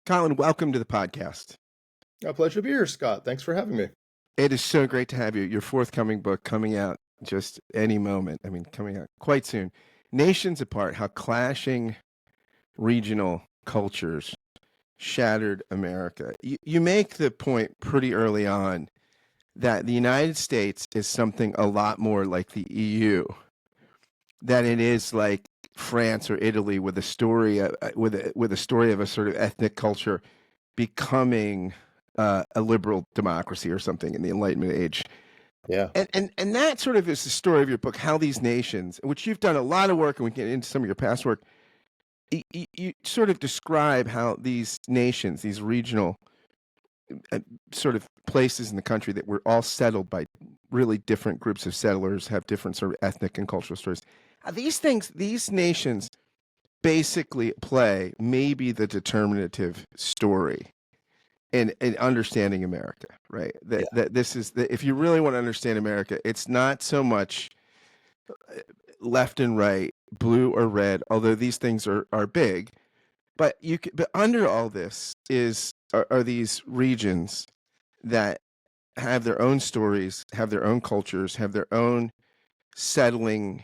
Colin, welcome to the podcast. A pleasure to be here, Scott. Thanks for having me. It is so great to have you. Your forthcoming book coming out just any moment. I mean, coming out quite soon. Nations Apart, How Clashing Regional Cultures Shattered America. You make the point pretty early on that the United States is something a lot more like the EU than it is like France or Italy with a story with a story of a sort of ethnic culture becoming a liberal democracy or something in the Enlightenment age. Yeah. And that sort of is the story of your book, how these nations, which you've done a lot of work, and we get into some of your past work, you sort of describe how these nations, these regional sort of places in the country that were all settled by really different groups of settlers, have different sort of ethnic and cultural stories. These nations basically play maybe the determinative story in understanding America, right? That this is if you really want to understand America, it's not so much left and right, blue or red, although these things are big, but but under all this are these regions that have their own stories, have their own cultures, have their own settling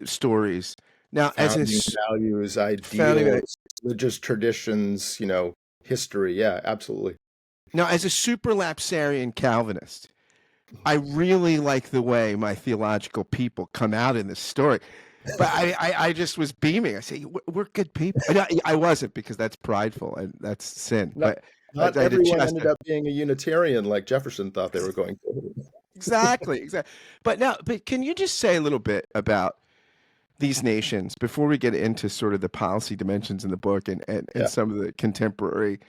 stories. Now, Founding values, ideals, religious traditions, history. Yeah, absolutely. Now, as a superlapsarian Calvinist, I really like the way my theological people come out in this story. But I just was beaming. I say, we're good people. I wasn't, because that's prideful and that's sin. Not everyone ended up being a Unitarian like Jefferson thought they were going to. Exactly. But can you just say a little bit about these nations before we get into sort of the policy dimensions in the book and some of the contemporary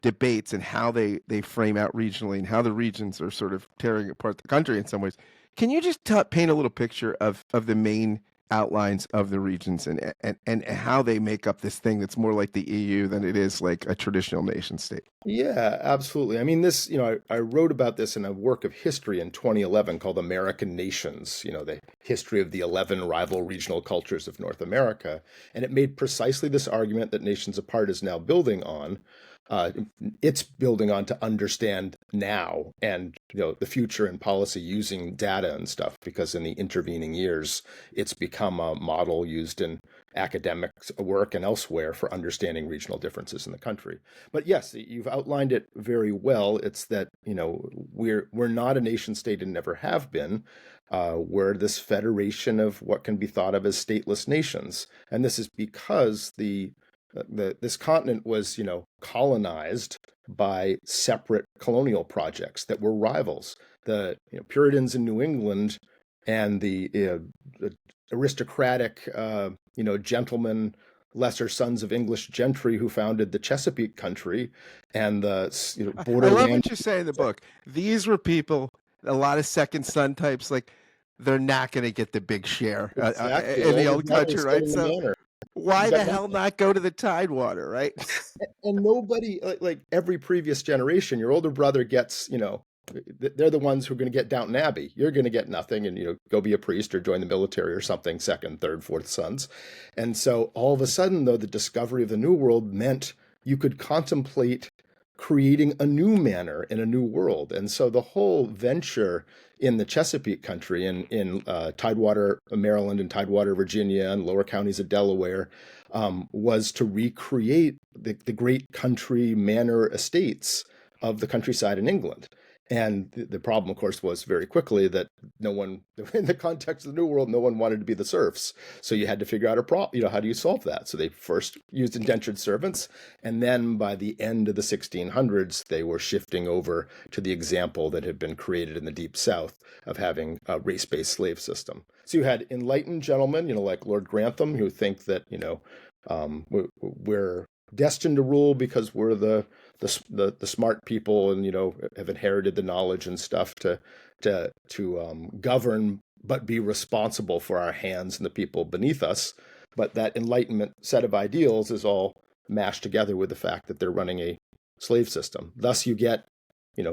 debates and how they frame out regionally and how the regions are sort of tearing apart the country in some ways? Can you just paint a little picture of the main outlines of the regions and how they make up this thing that's more like the EU than it is like a traditional nation state? Yeah, absolutely. I mean, this, I wrote about this in a work of history in 2011 called American Nations, the history of the 11 rival regional cultures of North America. And it made precisely this argument that Nations Apart is now building on. It's building on to understand now and the future and policy using data and stuff, because in the intervening years it's become a model used in academic work and elsewhere for understanding regional differences in the country. But yes, you've outlined it very well. It's that we're not a nation state and never have been. We're this federation of what can be thought of as stateless nations, and this is because this continent was, colonized by separate colonial projects that were rivals. The Puritans in New England and the aristocratic, gentlemen, lesser sons of English gentry who founded the Chesapeake country and the borderland. I love what you say in the book. These were people, a lot of second son types, like they're not going to get the big share in the old country, right? So why the hell not go to the Tidewater, right? And nobody, like every previous generation, your older brother gets, they're the ones who are going to get Downton Abbey. You're going to get nothing and, go be a priest or join the military or something, second, third, fourth sons. And so all of a sudden, though, the discovery of the New World meant you could contemplate creating a new manner in a new world. And so the whole venture in the Chesapeake country, in Tidewater, Maryland, and Tidewater, Virginia, and lower counties of Delaware, was to recreate the great country manor estates of the countryside in England. And the problem, of course, was very quickly that no one, in the context of the New World, no one wanted to be the serfs. So you had to figure out a problem, how do you solve that? So they first used indentured servants. And then by the end of the 1600s, they were shifting over to the example that had been created in the Deep South of having a race-based slave system. So you had enlightened gentlemen, like Lord Grantham, who think that, we're destined to rule because we're the smart people and have inherited the knowledge and stuff to govern, but be responsible for our hands and the people beneath us. But that Enlightenment set of ideals is all mashed together with the fact that they're running a slave system. Thus, you get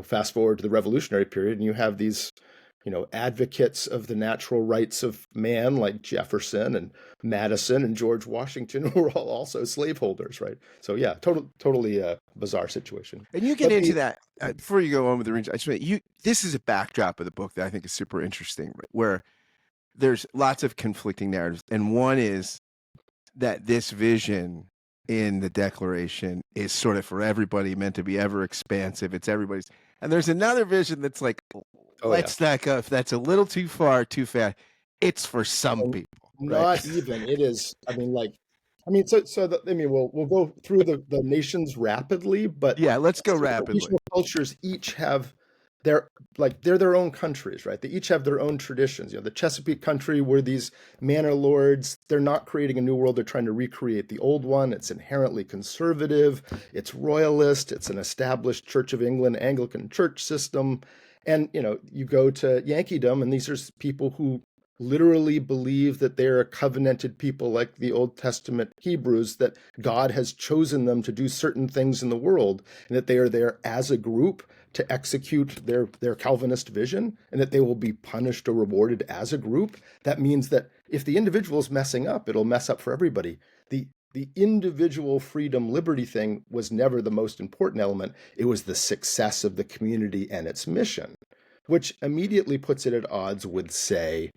fast forward to the Revolutionary period, and you have these advocates of the natural rights of man like Jefferson and Madison and George Washington who were all also slaveholders, right? So yeah, totally a bizarre situation. And you get But into the that before you go on with the region. I just want you. This is a backdrop of the book that I think is super interesting, right? Where there's lots of conflicting narratives, and one is that this vision in the Declaration is sort of for everybody, meant to be ever expansive. It's everybody's. And there's another vision that's like, oh yeah, let's not go. If that's a little too far, too fast, it's for some and people, right? not even it is. We'll go through the nations rapidly, but Yeah, let's go certain rapidly. regional cultures each have their they're their own countries, right? They each have their own traditions. The Chesapeake country were these manor lords. They're not creating a new world. They're trying to recreate the old one. It's inherently conservative. It's royalist. It's an established Church of England Anglican church system. And you go to Yankeedom, and these are people who literally believe that they're a covenanted people like the Old Testament Hebrews, that God has chosen them to do certain things in the world, and that they are there as a group to execute their Calvinist vision, and that they will be punished or rewarded as a group. That means that if the individual is messing up, it'll mess up for everybody. The individual freedom liberty thing was never the most important element. It was the success of the community and its mission, which immediately puts it at odds with, say,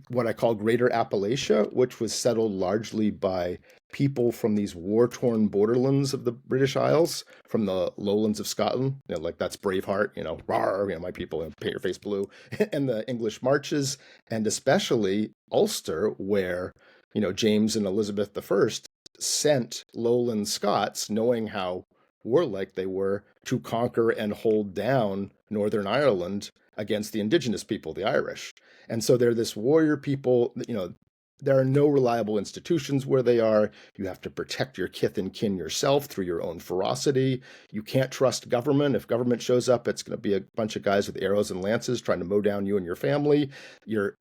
what I call Greater Appalachia, which was settled largely by people from these war-torn borderlands of the British Isles, from the lowlands of Scotland, like that's Braveheart, rawr, my people, paint your face blue, and the English marches, and especially Ulster, where, James and Elizabeth I sent lowland Scots, knowing how warlike they were, to conquer and hold down Northern Ireland against the indigenous people, the Irish. And so they're this warrior people, there are no reliable institutions where they are. You have to protect your kith and kin yourself through your own ferocity. You can't trust government. If government shows up, it's going to be a bunch of guys with arrows and lances trying to mow down you and your family. You're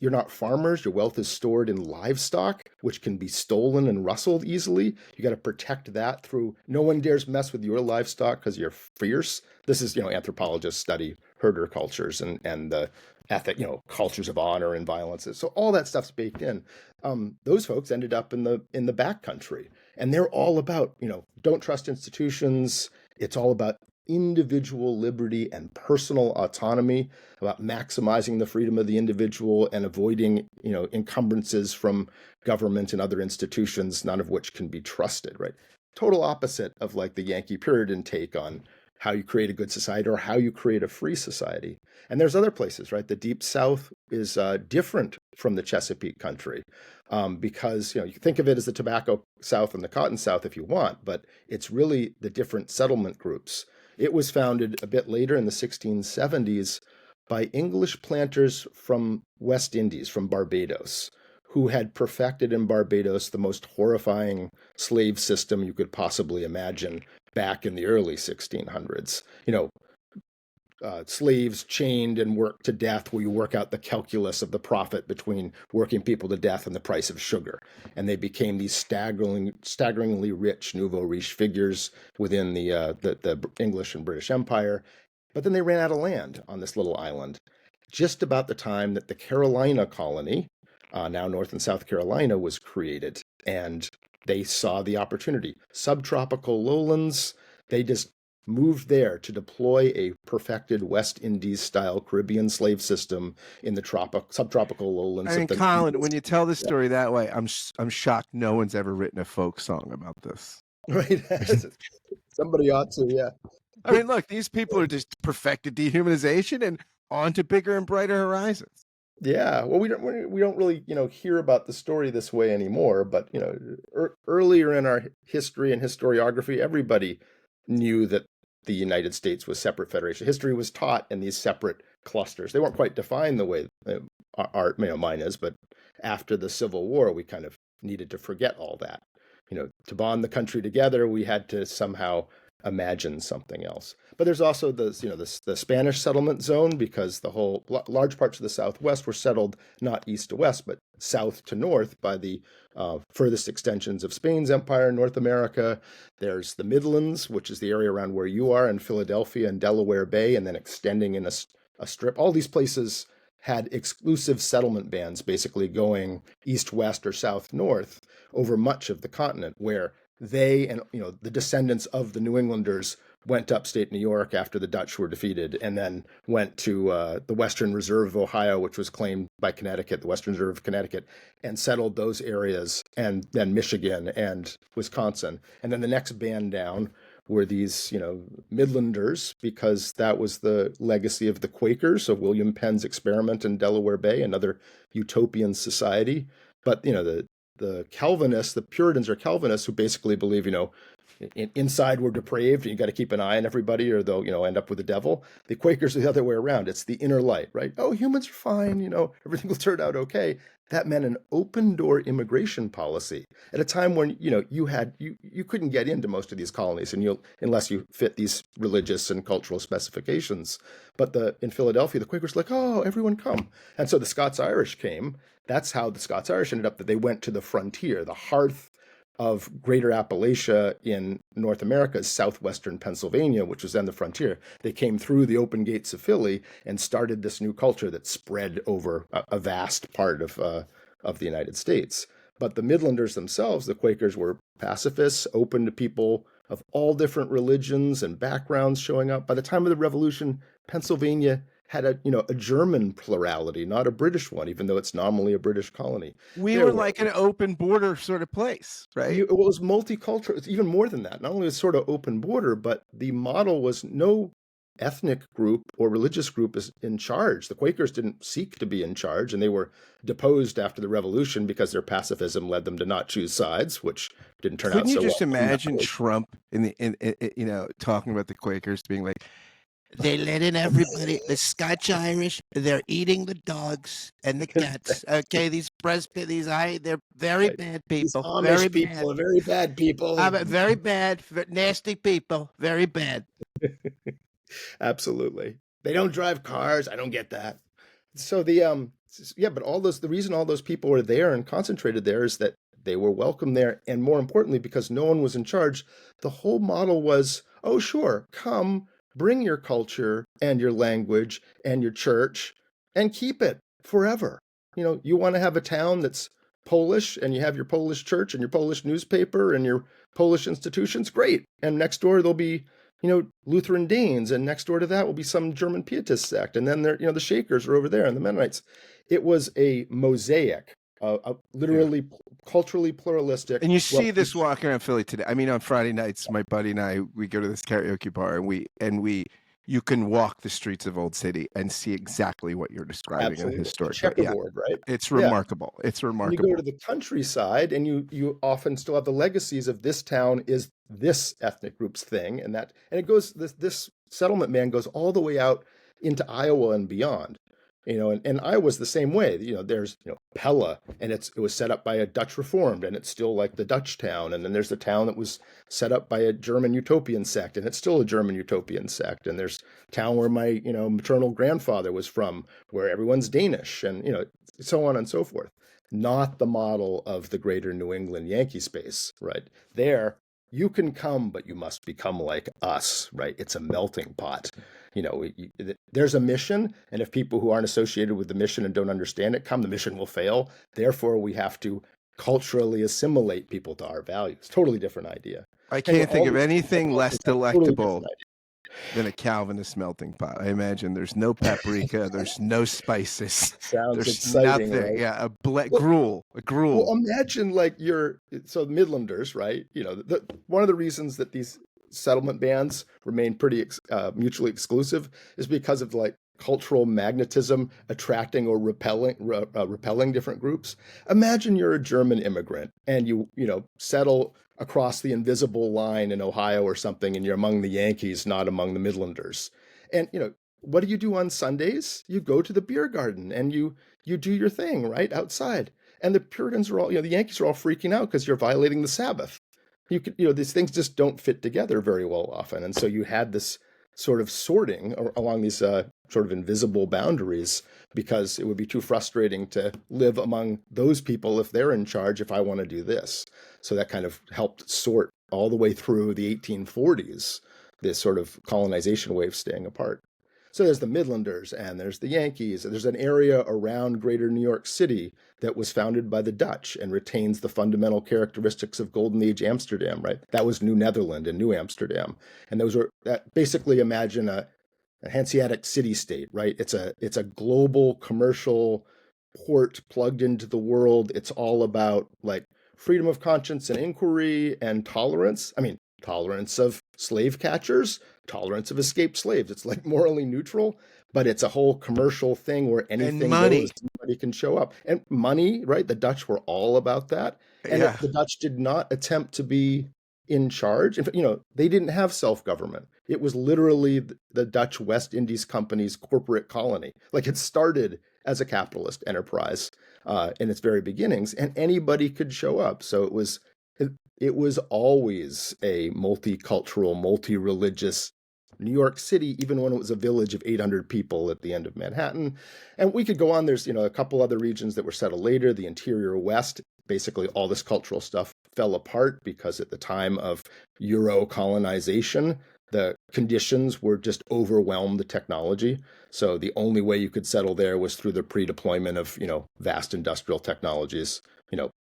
not farmers. Your wealth is stored in livestock, which can be stolen and rustled easily. You got to protect that through, no one dares mess with your livestock because you're fierce. This is, anthropologists study herder cultures and the ethic, cultures of honor and violence. So all that stuff's baked in. Those folks ended up in the back country, and they're all about, don't trust institutions. It's all about individual liberty and personal autonomy, about maximizing the freedom of the individual and avoiding, encumbrances from government and other institutions, none of which can be trusted, right? Total opposite of like the Yankee Puritan take on how you create a good society or how you create a free society. And there's other places, right? The Deep South is different from the Chesapeake country, because, you think of it as the Tobacco South and the Cotton South if you want, but it's really the different settlement groups. It was founded a bit later in the 1670s by English planters from West Indies, from Barbados, who had perfected in Barbados the most horrifying slave system you could possibly imagine back in the early 1600s. Slaves chained and worked to death, where you work out the calculus of the profit between working people to death and the price of sugar. And they became these staggeringly rich nouveau riche figures within the English and British Empire. But then they ran out of land on this little island just about the time that the Carolina colony, now North and South Carolina, was created. And they saw the opportunity. Subtropical lowlands, they just moved there to deploy a perfected West Indies-style Caribbean slave system in the subtropical lowlands. I mean, Colin, when you tell this story that way, I'm shocked no one's ever written a folk song about this. Right? Somebody ought to, yeah. I mean, look, these people are just perfected dehumanization and on to bigger and brighter horizons. Yeah, well, we don't really, hear about the story this way anymore. But earlier in our history and historiography, everybody knew that the United States was separate federation. History was taught in these separate clusters. They weren't quite defined the way mine is, but after the Civil War, we kind of needed to forget all that. To bond the country together, we had to somehow imagine something else. But there's also the Spanish settlement zone, because the whole large parts of the Southwest were settled not east to west, but south to north by the furthest extensions of Spain's empire in North America. There's the Midlands, which is the area around where you are, in Philadelphia and Delaware Bay, and then extending in a a strip. All these places had exclusive settlement bands basically going east-west or south-north over much of the continent, where they and the descendants of the New Englanders went upstate New York after the Dutch were defeated, and then went to the Western Reserve of Ohio, which was claimed by Connecticut, the Western Reserve of Connecticut, and settled those areas, and then Michigan and Wisconsin. And then the next band down were these, Midlanders, because that was the legacy of the Quakers, of William Penn's experiment in Delaware Bay, another utopian society. But, the Calvinists, the Puritans are Calvinists who basically believe, inside we're depraved and you got to keep an eye on everybody or they'll, end up with the devil. The Quakers are the other way around. It's the inner light, right? Oh, humans are fine, everything will turn out okay. That meant an open door immigration policy at a time when, you couldn't get into most of these colonies unless you fit these religious and cultural specifications. But in Philadelphia, the Quakers were like, oh, everyone come. And so the Scots-Irish came. That's how the Scots-Irish ended up, that they went to the frontier, the hearth of Greater Appalachia in North America's southwestern Pennsylvania, which was then the frontier. They came through the open gates of Philly and started this new culture that spread over a vast part of the United States. But the Midlanders themselves, the Quakers, were pacifists, open to people of all different religions and backgrounds showing up. By the time of the Revolution, Pennsylvania had a German plurality, not a British one, even though it's nominally a British colony. We were like an open border sort of place, right? It was multicultural. It's even more than that. Not only was it sort of open border, but the model was no ethnic group or religious group is in charge. The Quakers didn't seek to be in charge, and they were deposed after the Revolution because their pacifism led them to not choose sides, which didn't turn out so well. Couldn't you just imagine Trump talking about the Quakers being like, they let in everybody, the Scotch-Irish, they're eating the dogs and the cats. Okay, they're very bad people. These Amish people are very bad people. Very bad, nasty people, very bad. Absolutely. They don't drive cars. I don't get that. So but the reason all those people were there and concentrated there is that they were welcome there. And more importantly, because no one was in charge, the whole model was, oh, sure, come, bring your culture and your language and your church and keep it forever. You want to have a town that's Polish and you have your Polish church and your Polish newspaper and your Polish institutions, great. And next door there'll be, Lutheran Danes, and next door to that will be some German Pietist sect. And then the Shakers are over there and the Mennonites. It was a mosaic, literally culturally pluralistic. And you see this walking around Philly today. I mean, on Friday nights, my buddy and I, we go to this karaoke bar and you can walk the streets of Old City and see exactly what you're describing in a historic checkerboard, right? It's remarkable. Yeah. It's remarkable. You go to the countryside and you often still have the legacies of this town is this ethnic group's thing, and it goes this settlement man goes all the way out into Iowa and beyond. And Iowa's the same way. There's Pella, and it was set up by a Dutch Reformed, and it's still like the Dutch town. And then there's the town that was set up by a German utopian sect, and it's still a German utopian sect. And there's a town where my maternal grandfather was from, where everyone's Danish, and so on and so forth. Not the model of the greater New England Yankee space, right? There, you can come, but you must become like us, right? It's a melting pot. There's a mission, and if people who aren't associated with the mission and don't understand it come, the mission will fail. Therefore, we have to culturally assimilate people to our values. Totally different idea. I can't think of anything less delectable than a Calvinist melting pot. I imagine there's no paprika, there's no spices. Sounds there's exciting, nothing. right? Yeah, gruel. Well, imagine so Midlanders, right? One of the reasons that these settlement bands remain pretty mutually exclusive is because of cultural magnetism attracting or repelling different groups. Imagine you're a German immigrant and you settle across the invisible line in Ohio or something, and you're among the Yankees, not among the Midlanders. And what do you do on Sundays? You go to the beer garden and you do your thing right outside. And the Puritans are all, the Yankees are all freaking out because you're violating the Sabbath. These things just don't fit together very well often. And so you had this sort of sorting along these sort of invisible boundaries, because it would be too frustrating to live among those people if they're in charge, if I want to do this. So that kind of helped sort all the way through the 1840s, this sort of colonization wave staying apart. So there's the Midlanders and there's the Yankees. There's an area around greater New York City that was founded by the Dutch and retains the fundamental characteristics of Golden Age Amsterdam, right? That was New Netherland and New Amsterdam. And those were that basically imagine a Hanseatic city-state, right? It's a global commercial port plugged into the world. It's all about like freedom of conscience and inquiry and tolerance. I mean, tolerance of slave catchers, tolerance of escaped slaves. It's like morally neutral, but it's a whole commercial thing where anything goes, somebody can show up. And money, right? The Dutch were all about that. And Yeah. the Dutch did not attempt to be in charge. In fact, they didn't have self-government. It was literally the Dutch West Indies Company's corporate colony. Like it started as a capitalist enterprise in its very beginnings, and anybody could show up. So it was always a multicultural, multi-religious New York City, even when it was a village of 800 people at the end of Manhattan. And we could go on. There's, a couple other regions that were settled later, the interior West. Basically, all this cultural stuff fell apart because at the time of Euro colonization, the conditions were just overwhelmed the technology. So the only way you could settle there was through the pre-deployment of, vast industrial technologies,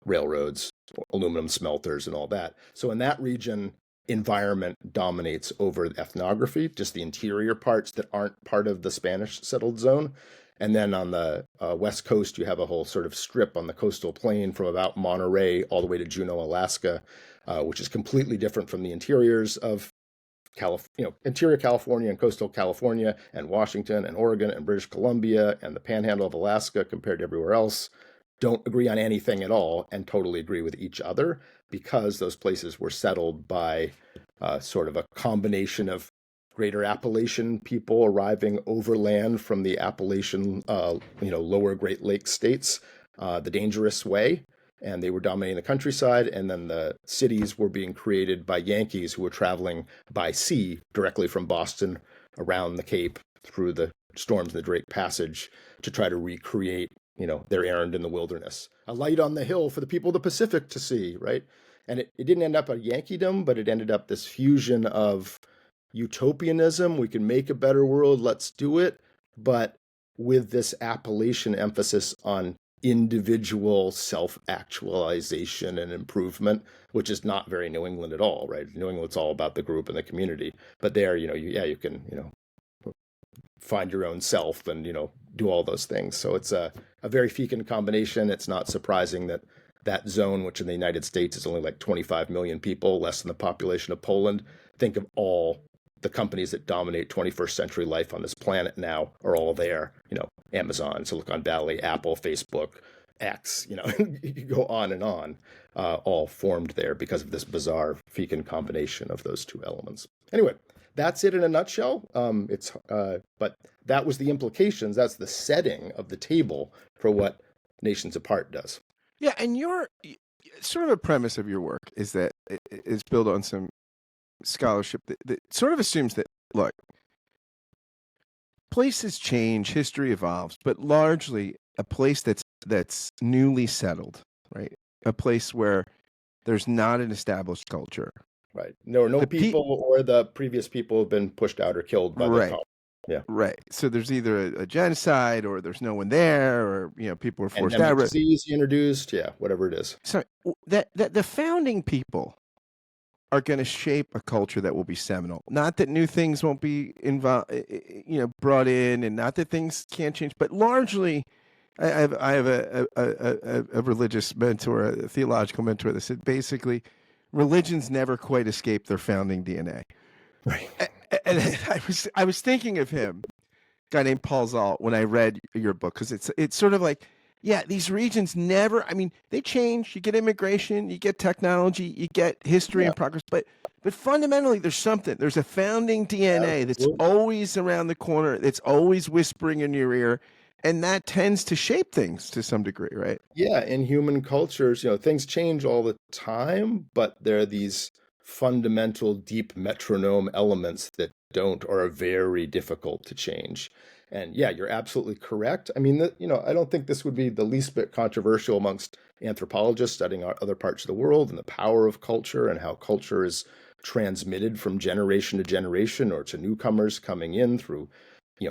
railroads, aluminum smelters and all that. So in that region, environment dominates over ethnography, just the interior parts that aren't part of the Spanish settled zone. And then on the west coast, you have a whole sort of strip on the coastal plain from about Monterey all the way to Juneau, Alaska, which is completely different from the interiors of interior California and coastal California and Washington and Oregon and British Columbia and the panhandle of Alaska compared to everywhere else. Don't agree on anything at all and totally agree with each other because those places were settled by sort of a combination of greater Appalachian people arriving overland from the Appalachian, lower Great Lakes states, the dangerous way, and they were dominating the countryside. And then the cities were being created by Yankees who were traveling by sea directly from Boston around the Cape through the storms in the Drake Passage to try to recreate, their errand in the wilderness. A light on the hill for the people of the Pacific to see, right? And it didn't end up a Yankeedom, but it ended up this fusion of utopianism. We can make a better world. Let's do it. But with this Appalachian emphasis on individual self-actualization and improvement, which is not very New England at all, right? New England's all about the group and the community. But there, you can, find your own self and, do all those things. So it's a very fecund combination. It's not surprising that zone, which in the United States is only like 25 million people, less than the population of Poland. Think of all the companies that dominate 21st century life on this planet now are all there. Amazon, Silicon Valley, Apple, Facebook, X, you could go on and on, all formed there because of this bizarre fecund combination of those two elements. Anyway, that's it in a nutshell. But that was the implications. That's the setting of the table for what Nations Apart does. Yeah, and your sort of a premise of your work is that it's built on some scholarship that sort of assumes that, look, places change, history evolves, but largely a place that's newly settled, right? A place where there's not an established culture. Right. No people or the previous people have been pushed out or killed by the colony. Yeah. Right. So there's either a genocide or there's no one there or, people are forced out. Disease introduced. Yeah. Whatever it is. So that the founding people are going to shape a culture that will be seminal. Not that new things won't be brought in, and not that things can't change, but largely, I have a religious mentor, a theological mentor that said basically, religions never quite escape their founding DNA. Right. And I was thinking of him, a guy named Paul Zoll, when I read your book, because it's sort of like, yeah, these regions never, they change. You get immigration, you get technology, you get history and progress, but fundamentally there's a founding DNA that's always around the corner, that's always whispering in your ear, and that tends to shape things to some degree, right? Yeah, in human cultures, things change all the time, but there are these fundamental deep metronome elements that don't or are very difficult to change. And yeah, you're absolutely correct. I don't think this would be the least bit controversial amongst anthropologists studying other parts of the world and the power of culture and how culture is transmitted from generation to generation or to newcomers coming in through,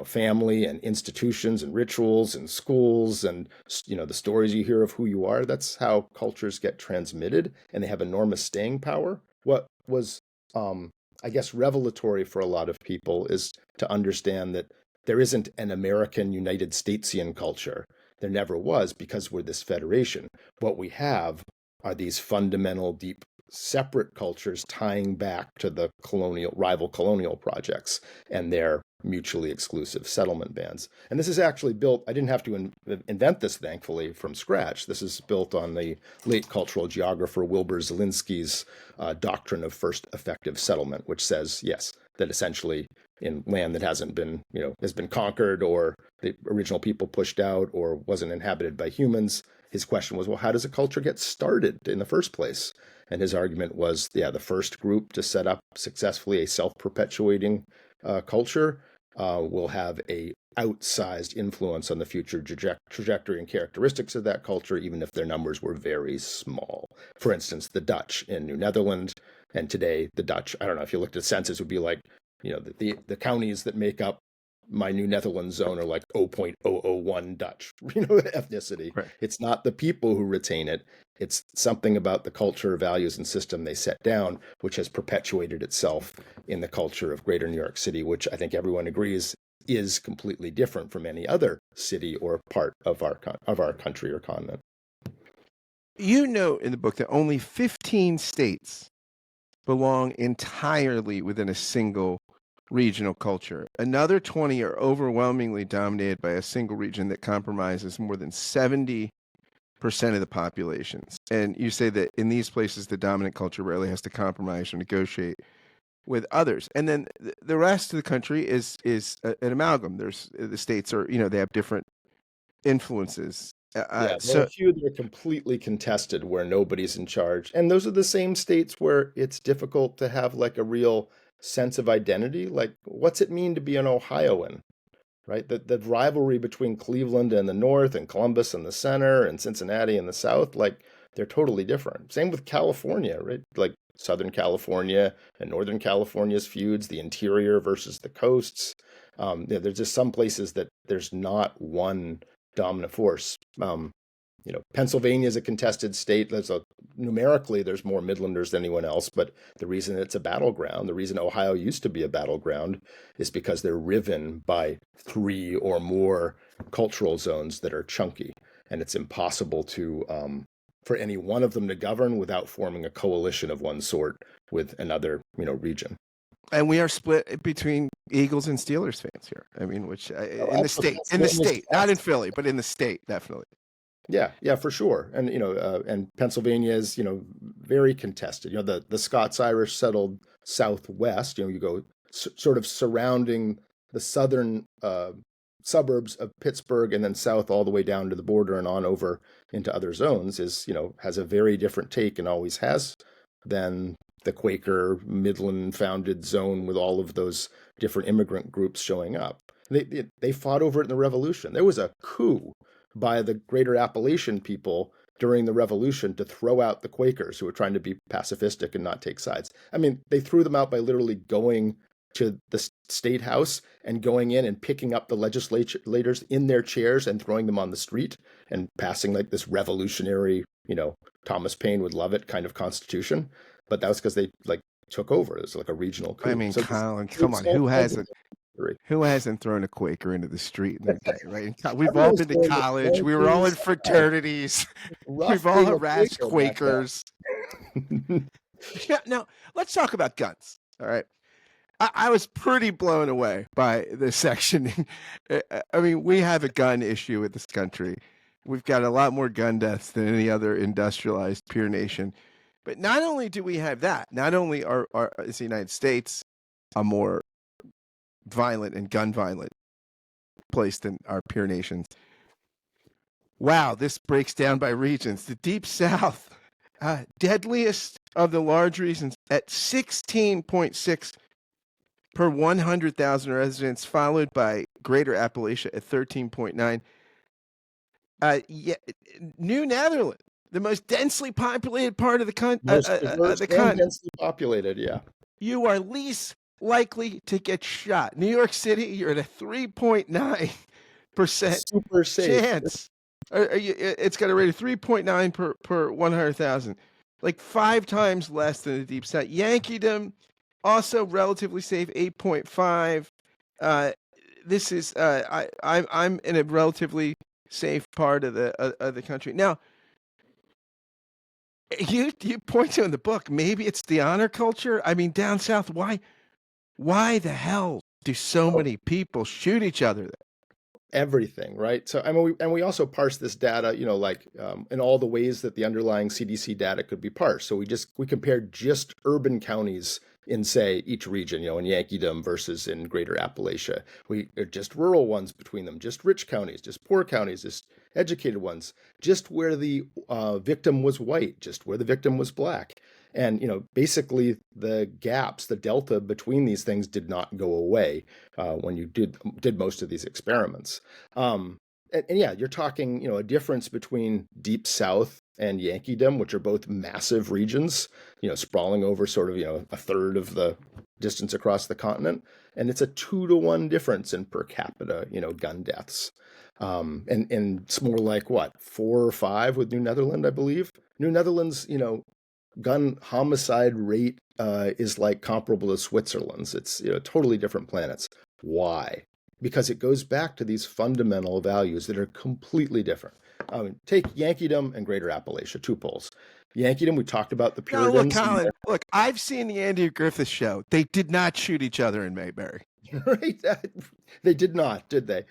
family and institutions and rituals and schools and, the stories you hear of who you are. That's how cultures get transmitted, and they have enormous staying power. What was, I guess, revelatory for a lot of people is to understand that there isn't an American United Statesian culture. There never was, because we're this federation. What we have are these fundamental, deep, separate cultures tying back to the rival colonial projects and their mutually exclusive settlement bands. And this is actually built, I didn't have to invent this, thankfully, from scratch. This is built on the late cultural geographer Wilbur Zielinski's doctrine of first effective settlement, which says, yes, that essentially in land that hasn't been, has been conquered, or the original people pushed out, or wasn't inhabited by humans, his question was, well, how does a culture get started in the first place? And his argument was, the first group to set up successfully a self-perpetuating culture will have a outsized influence on the future trajectory and characteristics of that culture, even if their numbers were very small. For instance, the Dutch in New Netherland, and today the Dutch, I don't know if you looked at census, would be like, the counties that make up my New Netherlands zone are like 0.001 Dutch, ethnicity. Right. It's not the people who retain it. It's something about the culture, values, and system they set down, which has perpetuated itself in the culture of Greater New York City, which I think everyone agrees is completely different from any other city or part of our country or continent. You note in the book that only 15 states belong entirely within a single regional culture. Another 20 are overwhelmingly dominated by a single region that compromises more than 70% of the populations. And you say that in these places, the dominant culture rarely has to compromise or negotiate with others. And then the rest of the country is an amalgam. The states are, they have different influences. There are a few that are completely contested where nobody's in charge. And those are the same states where it's difficult to have like a real sense of identity. Like, what's it mean to be an Ohioan, right? The rivalry between Cleveland and the north, and Columbus and the center, and Cincinnati and the south, like, they're totally different. Same with California, right? Like Southern California and Northern California's feuds, the interior versus the coasts. There's just some places that there's not one dominant force. Pennsylvania is a contested state. Numerically, there's more Midlanders than anyone else, but the reason it's a battleground, the reason Ohio used to be a battleground, is because they're riven by 3 or more cultural zones that are chunky, and it's impossible to for any one of them to govern without forming a coalition of one sort with another, region. And we are split between Eagles and Steelers fans here. I mean, which in the state, not in Philly, but in the state, definitely. Yeah, for sure. And, and Pennsylvania is, very contested. The Scots-Irish settled southwest. You go sort of surrounding the southern suburbs of Pittsburgh, and then south all the way down to the border and on over into other zones has a very different take, and always has, than the Quaker Midland founded zone with all of those different immigrant groups showing up. They fought over it in the Revolution. There was a coup by the Greater Appalachian people during the Revolution to throw out the Quakers who were trying to be pacifistic and not take sides. I mean, they threw them out by literally going to the state house and going in and picking up the legislators in their chairs and throwing them on the street and passing like this revolutionary, Thomas Paine would love it kind of constitution. But that was because they took over. It was like a regional coup. I mean, so Colin, come on, who hasn't thrown a Quaker into the street in the day, right? We've all been to college. We were all in fraternities. We've all harassed Quakers. Yeah, now, let's talk about guns, all right? I was pretty blown away by this section. I mean, we have a gun issue in this country. We've got a lot more gun deaths than any other industrialized peer nation. But not only do we have that, not only is the United States a more violent and gun violent place than our peer nations. Wow, this breaks down by regions. The Deep South, deadliest of the large regions at 16.6 per 100,000 residents, followed by Greater Appalachia at 13.9. New Netherlands, the most densely populated part of the country. Densely populated, yeah. You are least likely to get shot. New York City, you're at a 3.9% Super safe. chance. It's got a rate of 3.9 per 100,000, like 5 times less than the Deep South. Yankeedom, also relatively safe, 8.5. This is I'm in a relatively safe part of the country now. You point to in the book, maybe it's the honor culture. I mean, down south, why the hell do so many people shoot each other there? Everything, right? So I mean, we also parse this data, like in all the ways that the underlying CDC data could be parsed. So we compared just urban counties in, say, each region, in Yankeedom versus in Greater Appalachia. We just rural ones between them, just rich counties, just poor counties, just educated ones, just where the victim was white, just where the victim was black. And basically the gaps, the delta between these things did not go away when you did most of these experiments. And yeah, you're talking a difference between Deep South and Yankeedom, which are both massive regions, sprawling over sort of a third of the distance across the continent, and it's a 2-to-1 difference in per capita gun deaths. And it's more like what, 4 or 5 with New Netherlands, I believe. New Netherlands, gun homicide rate is like comparable to Switzerland's. It's totally different planets. Why? Because it goes back to these fundamental values that are completely different. Take Yankeedom and Greater Appalachia, 2 poles. Yankeedom, we talked about the No, look, Puritans. Colin, look, I've seen the Andy Griffith Show. They did not shoot each other in Mayberry. Right? They did not, did they?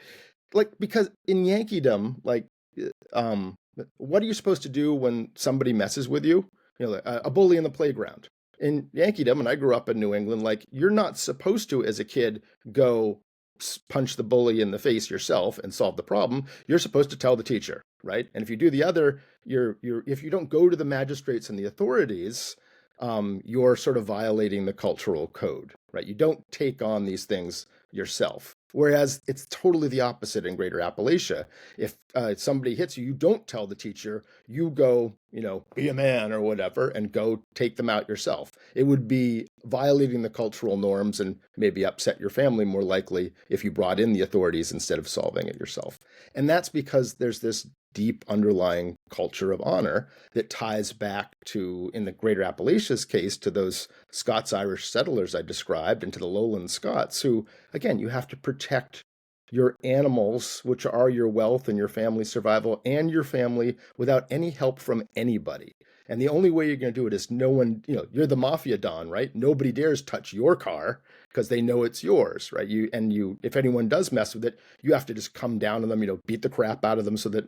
Like, because in Yankeedom, like, what are you supposed to do when somebody messes with you? A bully in the playground. In Yankeedom, and I grew up in New England, like, you're not supposed to, as a kid, go punch the bully in the face yourself and solve the problem. You're supposed to tell the teacher, right? And if you do the other, if you don't go to the magistrates and the authorities, you're sort of violating the cultural code, right? You don't take on these things yourself. Whereas it's totally the opposite in Greater Appalachia. If somebody hits you, you don't tell the teacher, you go, be a man or whatever, and go take them out yourself. It would be violating the cultural norms and maybe upset your family more likely if you brought in the authorities instead of solving it yourself. And that's because there's this deep underlying culture of honor that ties back to, in the Greater Appalachia's case, to those Scots-Irish settlers I described and to the lowland Scots who, again, you have to protect your animals, which are your wealth and your family survival and your family without any help from anybody. And the only way you're going to do it is no one, you're the mafia don, right? Nobody dares touch your car because they know it's yours, right? If anyone does mess with it, you have to just come down on them, beat the crap out of them so that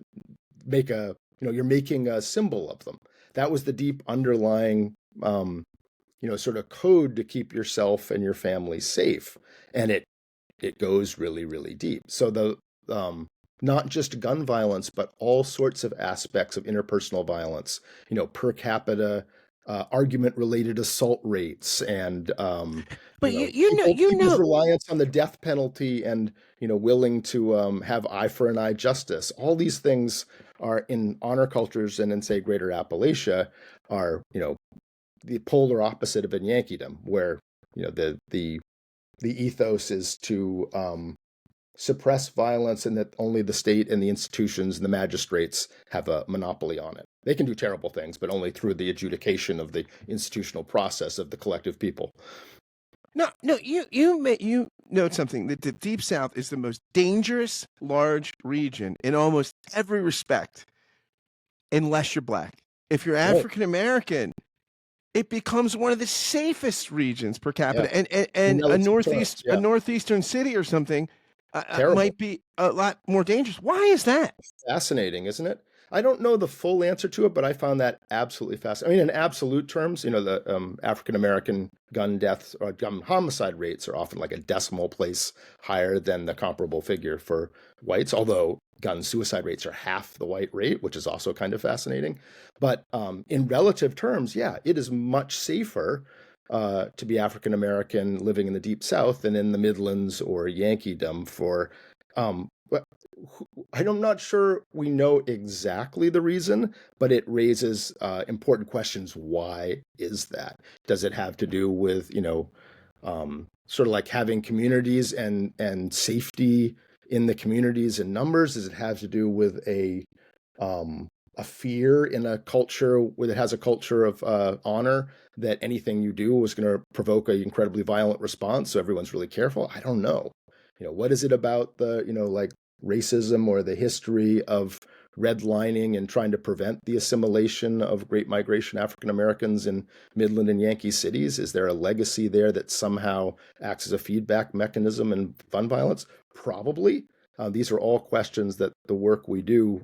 you're making a symbol of them. That was the deep underlying, sort of code to keep yourself and your family safe. And it goes really, really deep. So the not just gun violence, but all sorts of aspects of interpersonal violence, per capita, argument-related assault rates, and but people's reliance on the death penalty, and willing to have eye for an eye justice. All these things are in honor cultures, and in, say, Greater Appalachia, are the polar opposite of in Yankeedom, where the ethos is to suppress violence, and that only the state and the institutions and the magistrates have a monopoly on it. They can do terrible things, but only through the adjudication of the institutional process of the collective people. No, you note something, that the Deep South is the most dangerous large region in almost every respect, unless you're black. If you're African American, it becomes one of the safest regions per capita, and a northeastern city or something might be a lot more dangerous. Why is that? Fascinating, isn't it? I don't know the full answer to it, but I found that absolutely fascinating. I mean, in absolute terms, the African American gun deaths or gun homicide rates are often like a decimal place higher than the comparable figure for whites, although gun suicide rates are half the white rate, which is also kind of fascinating. But in relative terms, yeah, it is much safer to be African American living in the Deep South than in the Midlands or Yankeedom for I'm not sure we know exactly the reason, but it raises important questions. Why is that? Does it have to do with, Sort of like having communities and safety in the communities in numbers? Does it have to do with a fear in a culture where it has a culture of honor that anything you do was going to provoke an incredibly violent response, so everyone's really careful? I don't know. What is it about the, like racism or the history of redlining and trying to prevent the assimilation of great migration African Americans in Midland and Yankee cities? Is there a legacy there that somehow acts as a feedback mechanism in gun violence? Probably. These are all questions that the work we do,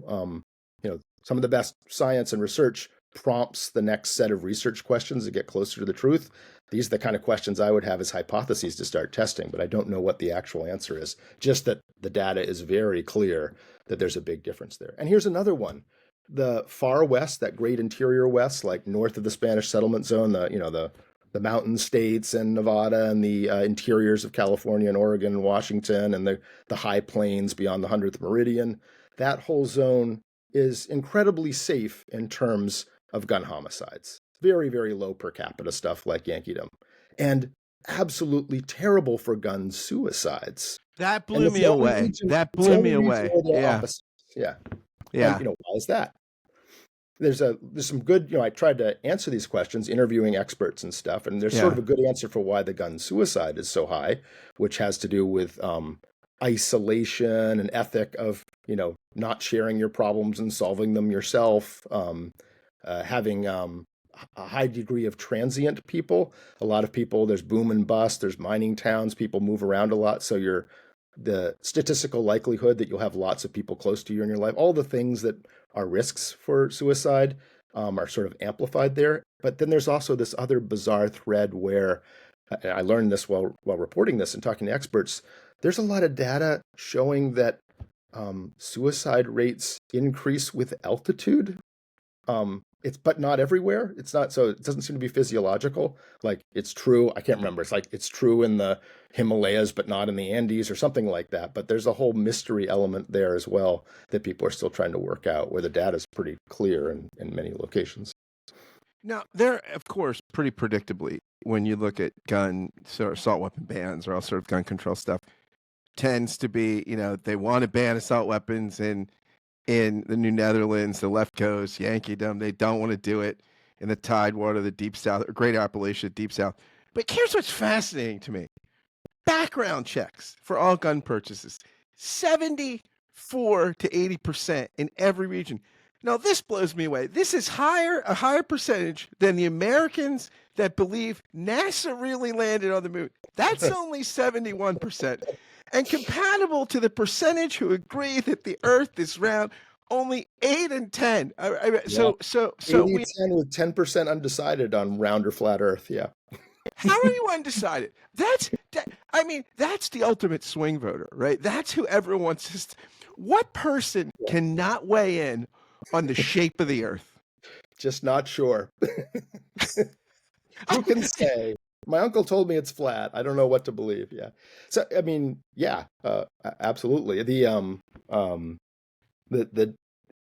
some of the best science and research prompts the next set of research questions to get closer to the truth. These are the kind of questions I would have as hypotheses to start testing, but I don't know what the actual answer is. Just that the data is very clear that there's a big difference there. And here's another one. The far west, that great interior west, like north of the Spanish settlement zone, the mountain states and Nevada and the interiors of California and Oregon and Washington and the high plains beyond the 100th meridian, that whole zone is incredibly safe in terms of gun homicides. Very, very low per capita stuff like Yankeedom. And absolutely terrible for gun suicides. That blew me away. That blew me away. Yeah. Yeah. Yeah. And, why is that? There's some good, I tried to answer these questions, interviewing experts and stuff, and there's sort of a good answer for why the gun suicide is so high, which has to do with isolation and ethic of, not sharing your problems and solving them yourself, having a high degree of transient people. A lot of people, there's boom and bust, there's mining towns, people move around a lot. So the statistical likelihood that you'll have lots of people close to you in your life, all the things that are risks for suicide are sort of amplified there. But then there's also this other bizarre thread where I learned this while reporting this and talking to experts. There's a lot of data showing that suicide rates increase with altitude. But not everywhere. It's not, so it doesn't seem to be physiological. Like it's true. I can't remember. It's like it's true in the Himalayas, but not in the Andes or something like that. But there's a whole mystery element there as well that people are still trying to work out, where the data is pretty clear in many locations. Now, there, of course, pretty predictably, when you look at assault weapon bans or all sort of gun control stuff, tends to be, they want to ban assault weapons in the New Netherlands, the left coast, Yankeedom. They don't want to do it in the Tidewater, the Deep South, or Great Appalachia, Deep South. But here's what's fascinating to me. Background checks for all gun purchases, 74 to 80% in every region. Now, this blows me away. This is a higher percentage than the Americans that believe NASA really landed on the moon. That's only 71%. And compatible to the percentage who agree that the Earth is round, only 8 and 10. So 10 with 10% undecided on round or flat Earth. Yeah. How are you undecided? That's the ultimate swing voter, right? That's who everyone wants. What person cannot weigh in on the shape of the Earth? Just not sure. Who can say? My uncle told me it's flat. I don't know what to believe. Yeah. So, absolutely. The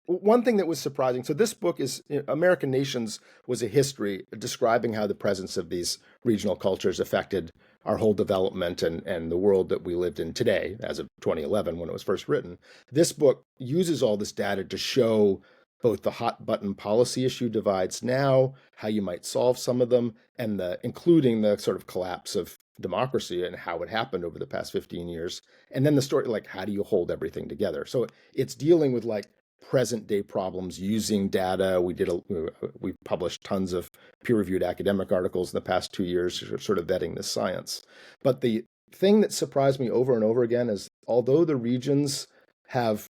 one thing that was surprising. So this book is American Nations was a history describing how the presence of these regional cultures affected our whole development and the world that we lived in today as of 2011 when it was first written. This book uses all this data to show both the hot button policy issue divides now, how you might solve some of them, and including the sort of collapse of democracy and how it happened over the past 15 years. And then the story, like, how do you hold everything together? So it's dealing with like present day problems using data. We published tons of peer-reviewed academic articles in the past 2 years, sort of vetting this science. But the thing that surprised me over and over again is, although the regions have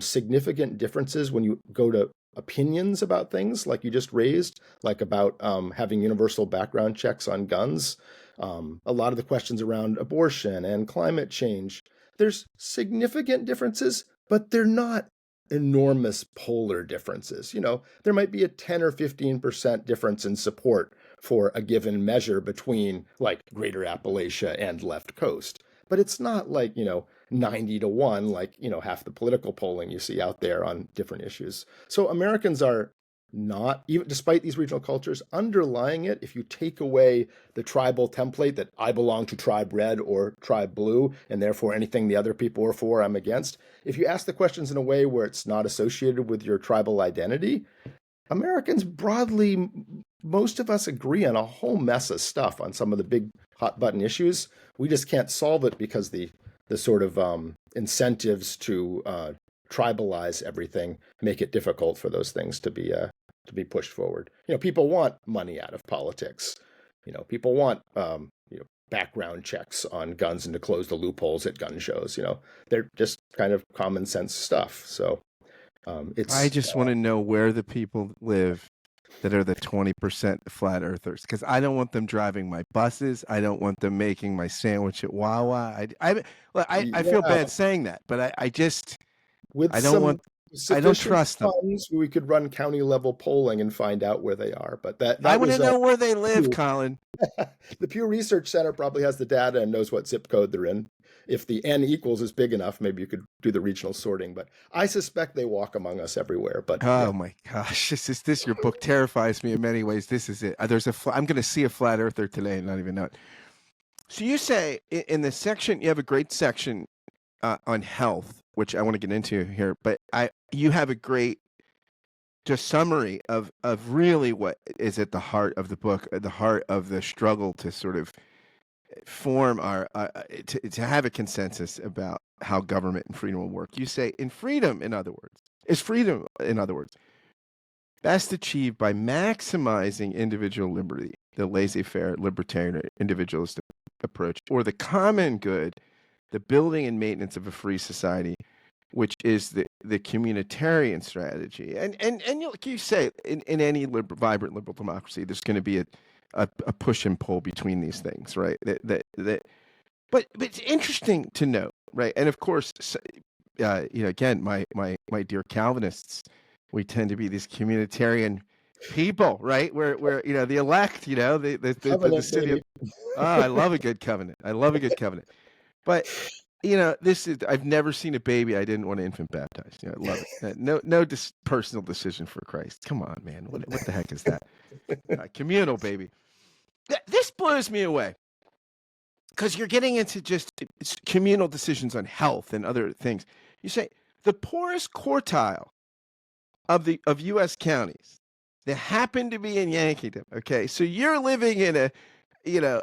significant differences when you go to opinions about things like you just raised, like about having universal background checks on guns, a lot of the questions around abortion and climate change, there's significant differences, but they're not enormous polar differences. There might be a 10 or 15% difference in support for a given measure between like Greater Appalachia and left coast. But it's not like, 90 to 1, like, half the political polling you see out there on different issues. So Americans are not, even despite these regional cultures, underlying it, if you take away the tribal template that I belong to tribe red or tribe blue, and therefore anything the other people are for, I'm against, if you ask the questions in a way where it's not associated with your tribal identity, Americans broadly, most of us agree on a whole mess of stuff on some of the big hot button issues. We just can't solve it because the sort of incentives to tribalize everything make it difficult for those things to be pushed forward. People want money out of politics. People want background checks on guns and to close the loopholes at gun shows. They're just kind of common sense stuff. So I just want to know where the people live that are the 20% flat earthers, because I don't want them driving my buses. I don't want them making my sandwich at Wawa. I feel bad saying that, but I just with I don't want. I don't trust them. We could run county level polling and find out where they are. But that I want to know where they live, Colin. The Pew Research Center probably has the data and knows what zip code they're in. If the N equals is big enough, maybe you could do the regional sorting. But I suspect they walk among us everywhere. But my gosh, this your book terrifies me in many ways. This is it. I'm going to see a flat earther today and not even know it. So you say in the section, you have a great section on health, which I want to get into here, but you have a great just summary of really what is at the heart of the book, at the heart of the struggle to sort of form our to have a consensus about how government and freedom will work. You say freedom, in other words, best achieved by maximizing individual liberty, the laissez-faire, libertarian, individualistic approach, or the common good, the building and maintenance of a free society, which is the communitarian strategy. And you say in any vibrant liberal democracy, there's going to be a push and pull between these things, right? But it's interesting to note, right? And of course, again, my dear Calvinists, we tend to be these communitarian people, right? Where the elect, the city of, I love a good covenant. But I've never seen a baby I didn't want an infant baptized. I love it. No personal decision for Christ. Come on, man. What the heck is that? Communal, baby. This blows me away, because you're getting into just communal decisions on health and other things. You say the poorest quartile of U.S. counties that happen to be in Yankeedom. Okay, so you're living in a,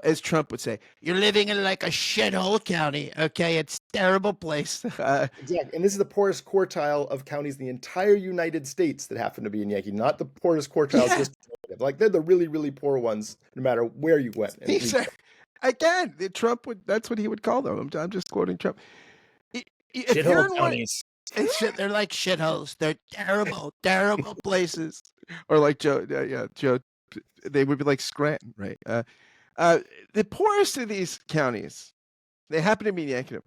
as Trump would say, you're living in like a shithole county. Okay, it's a terrible place. Exactly, and this is the poorest quartile of counties in the entire United States that happen to be in Yankee, not the poorest quartiles. Yeah. Just like they're the really, really poor ones, no matter where you went. Again, Trump that's what he would call them. I'm just quoting Trump. Shithole counties. They're like shitholes. They're terrible, terrible places. Or like Joe, they would be like Scranton, right? The poorest of these counties, they happen to be in Yankeedom.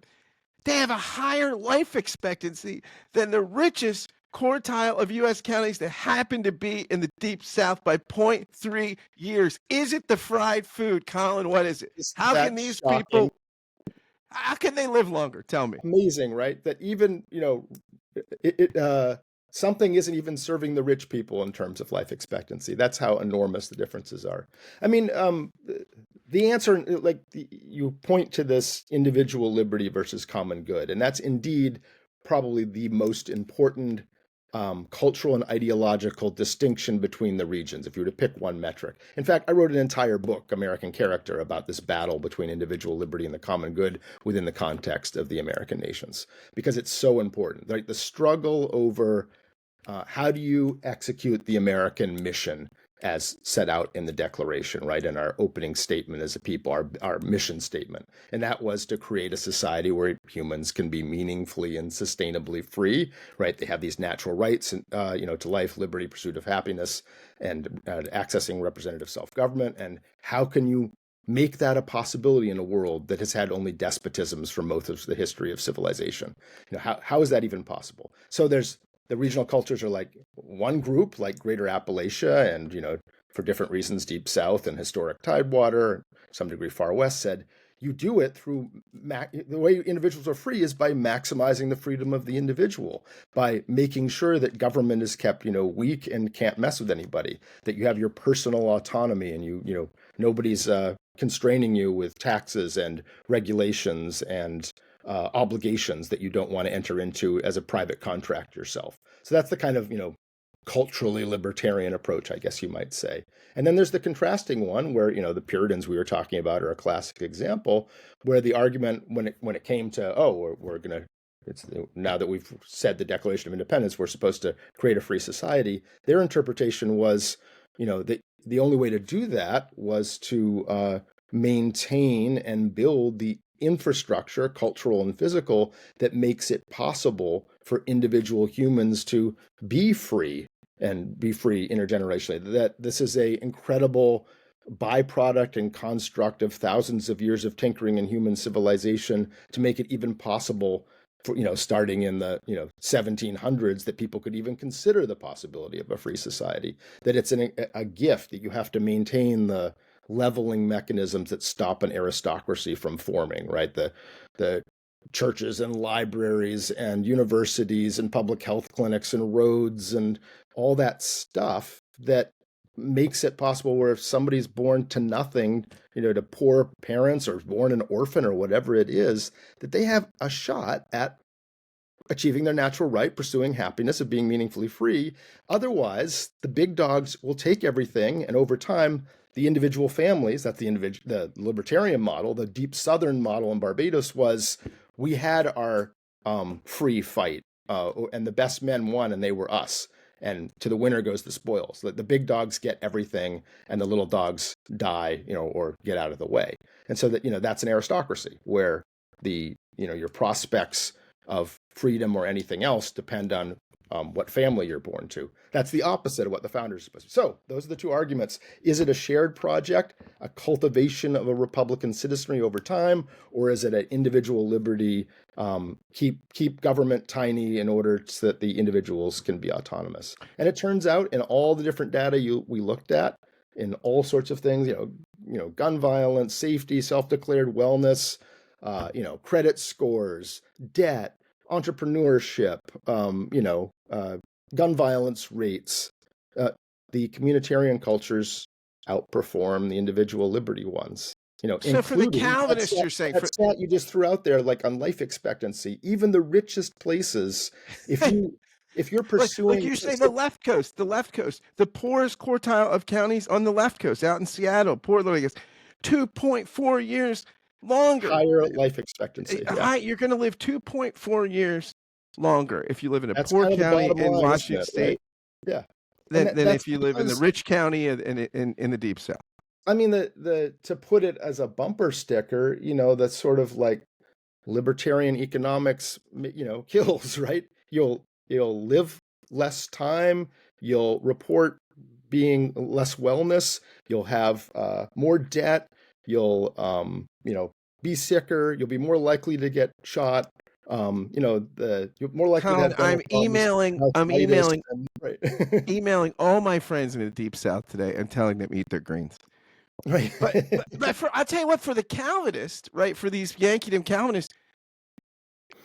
They have a higher life expectancy than the richest quartile of U.S. counties that happen to be in the deep South by 0.3 years. Is it the fried food, Colin? What is it? How can these people? How can they live longer? Tell me. Amazing, right? That even something isn't even serving the rich people in terms of life expectancy. That's how enormous the differences are. I mean, the answer, you point to this individual liberty versus common good, and that's indeed probably the most important cultural and ideological distinction between the regions, if you were to pick one metric. In fact, I wrote an entire book, American Character, about this battle between individual liberty and the common good within the context of the American nations, because it's so important. Like the struggle over how do you execute the American mission as set out in the Declaration, right? In our opening statement as a people, our mission statement. And that was to create a society where humans can be meaningfully and sustainably free, right? They have these natural rights, to life, liberty, pursuit of happiness, and accessing representative self-government. And how can you make that a possibility in a world that has had only despotisms for most of the history of civilization? How is that even possible? So the regional cultures are like one group, like Greater Appalachia and, for different reasons, Deep South and historic Tidewater, some degree Far West, said you do it through the way individuals are free is by maximizing the freedom of the individual, by making sure that government is kept, weak and can't mess with anybody, that you have your personal autonomy and nobody's constraining you with taxes and regulations and obligations that you don't want to enter into as a private contract yourself. So that's the kind of, culturally libertarian approach, I guess you might say. And then there's the contrasting one where, the Puritans we were talking about are a classic example, where the argument when it came to, we're going to, now that we've said the Declaration of Independence, we're supposed to create a free society. Their interpretation was, the only way to do that was to maintain and build the infrastructure, cultural and physical, that makes it possible for individual humans to be free and be free intergenerationally. That this is a incredible byproduct and construct of thousands of years of tinkering in human civilization to make it even possible for, starting in the 1700s, that people could even consider the possibility of a free society, that it's a gift, that you have to maintain the leveling mechanisms that stop an aristocracy from forming, right? The churches and libraries and universities and public health clinics and roads and all that stuff that makes it possible where if somebody's born to nothing, to poor parents or born an orphan or whatever it is, that they have a shot at achieving their natural right, pursuing happiness, of being meaningfully free. Otherwise, the big dogs will take everything, and over time, the individual families, that's the libertarian model, the deep Southern model in Barbados was, we had our free fight, and the best men won, and they were us. And to the winner goes the spoils. The big dogs get everything, and the little dogs die, or get out of the way. And so that, that's an aristocracy where your prospects of freedom or anything else depend on what family you're born to. That's the opposite of what the founders are supposed to. So those are the two arguments. Is it a shared project, a cultivation of a Republican citizenry over time, or is it an individual liberty, keep government tiny in order so that the individuals can be autonomous? And it turns out in all the different data we looked at, in all sorts of things, gun violence, safety, self-declared wellness, credit scores, debt, entrepreneurship, gun violence rates, the communitarian cultures outperform the individual liberty ones. So for the Calvinists, you're saying that stat you just threw out there, like on life expectancy, even the richest places, if you're pursuing, like you're saying, the left coast, the poorest quartile of counties on the left coast, out in Seattle, Portland, 2.4 years longer. Higher life expectancy. You're going to live 2.4 years longer if you live in a That's poor kind of county in line, Washington State. Right? Yeah. Than if you live in the rich county in the Deep South. I mean, to put it as a bumper sticker, that's sort of like libertarian economics, kills, right? You'll live less time. You'll report being less wellness. You'll have more debt. You'll be sicker. You'll be more likely to get shot. You're more likely Colin, to have right. emailing all my friends in the Deep South today and telling them eat their greens. Right. but I'll tell you what, for the Calvinist, right, for these Yankeedom Calvinists,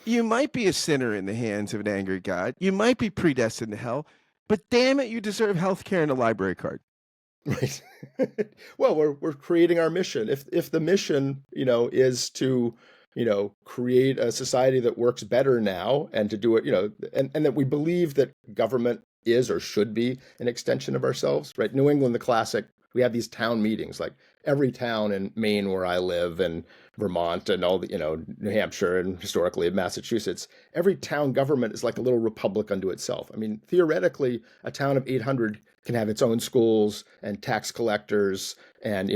you might be a sinner in the hands of an angry God. You might be predestined to hell, but damn it, you deserve health care and a library card. Right. Well, we're creating our mission. If the mission, is to, create a society that works better now, and to do it, and that we believe that government is or should be an extension of ourselves, right? New England, the classic, we have these town meetings, like every town in Maine where I live, and Vermont, and all the, New Hampshire, and historically in Massachusetts, every town government is like a little republic unto itself. I mean, theoretically, a town of 800 can have its own schools and tax collectors and,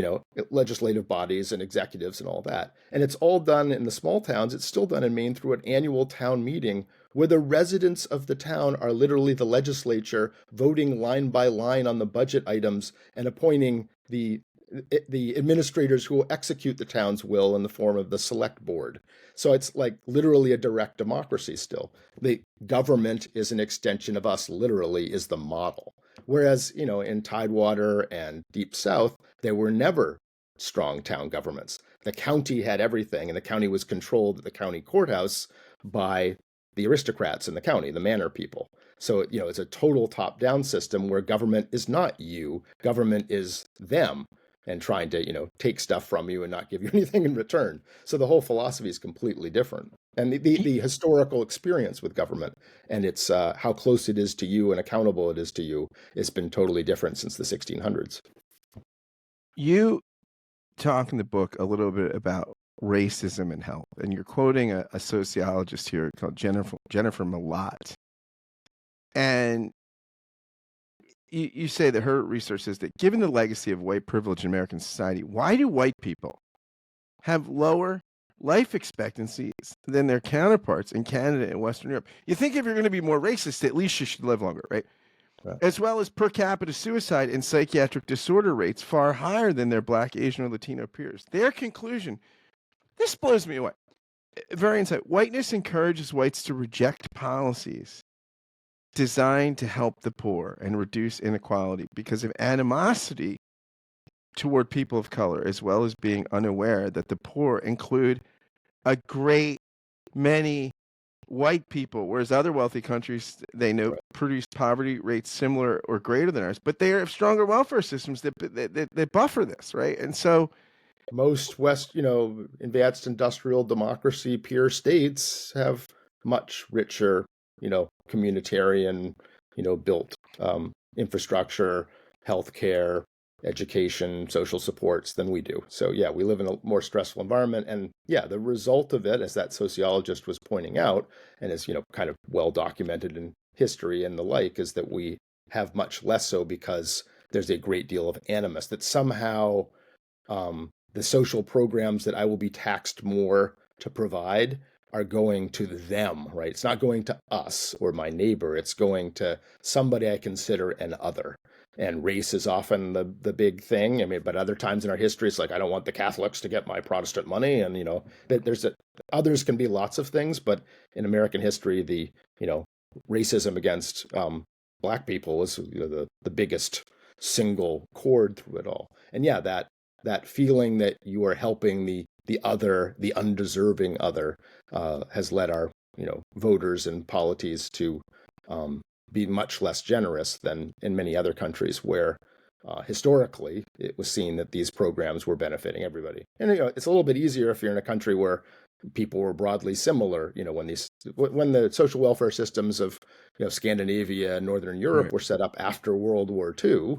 legislative bodies and executives and all that. And it's all done in the small towns. It's still done in Maine through an annual town meeting where the residents of the town are literally the legislature, voting line by line on the budget items and appointing the administrators who will execute the town's will in the form of the select board. So it's like literally a direct democracy still. The government is an extension of us, literally, is the model. Whereas, in Tidewater and Deep South, there were never strong town governments. The county had everything, and the county was controlled at the county courthouse by the aristocrats in the county, the manor people. So, it's a total top-down system where government is not you, government is them, and trying to, take stuff from you and not give you anything in return. So the whole philosophy is completely different. And the historical experience with government and its how close it is to you and accountable it is to you, it's been totally different since the 1600s. You talk in the book a little bit about racism and health, and you're quoting a sociologist here called Jennifer Malott. And you say that her research says that given the legacy of white privilege in American society, why do white people have lower life expectancies than their counterparts in Canada and Western Europe? You think if you're going to be more racist, at least you should live longer, right? Right. As well as per capita suicide and psychiatric disorder rates far higher than their Black, Asian, or Latino peers. Their conclusion, this blows me away. Very insight. Whiteness encourages whites to reject policies designed to help the poor and reduce inequality because of animosity toward people of color, as well as being unaware that the poor include a great many white people, whereas other wealthy countries, they know, produce poverty rates similar or greater than ours, but they have stronger welfare systems that buffer this, right? And so most advanced industrial democracy peer states have much richer, communitarian, built infrastructure, healthcare, education, social supports than we do. So yeah, we live in a more stressful environment. And yeah, the result of it, as that sociologist was pointing out, and is, kind of well documented in history and the like, is that we have much less so because there's a great deal of animus that somehow the social programs that I will be taxed more to provide are going to them, right? It's not going to us or my neighbor. It's going to somebody I consider an other. And race is often the big thing. I mean, but other times in our history, it's like, I don't want the Catholics to get my Protestant money. And, others can be lots of things. But in American history, the, racism against Black people was the biggest single chord through it all. And yeah, that feeling that you are helping the other, the undeserving other, has led our voters and polities to be much less generous than in many other countries where historically it was seen that these programs were benefiting everybody. And it's a little bit easier if you're in a country where people were broadly similar. When the social welfare systems of Scandinavia and Northern Europe were set up after World War II,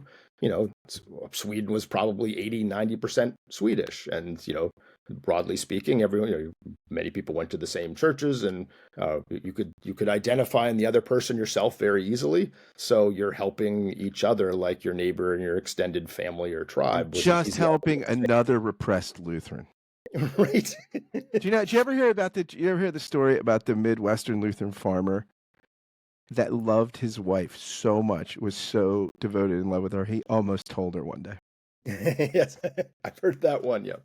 Sweden was probably 80-90% Swedish, and broadly speaking, everyone, many people went to the same churches, and you could identify in the other person yourself very easily. So you're helping each other, like your neighbor and your extended family or tribe. Just helping another repressed Lutheran. Right. Do you ever hear the story about the Midwestern Lutheran farmer that loved his wife so much, was so devoted in love with her, he almost told her one day? Yes, I've heard that one. Yeah.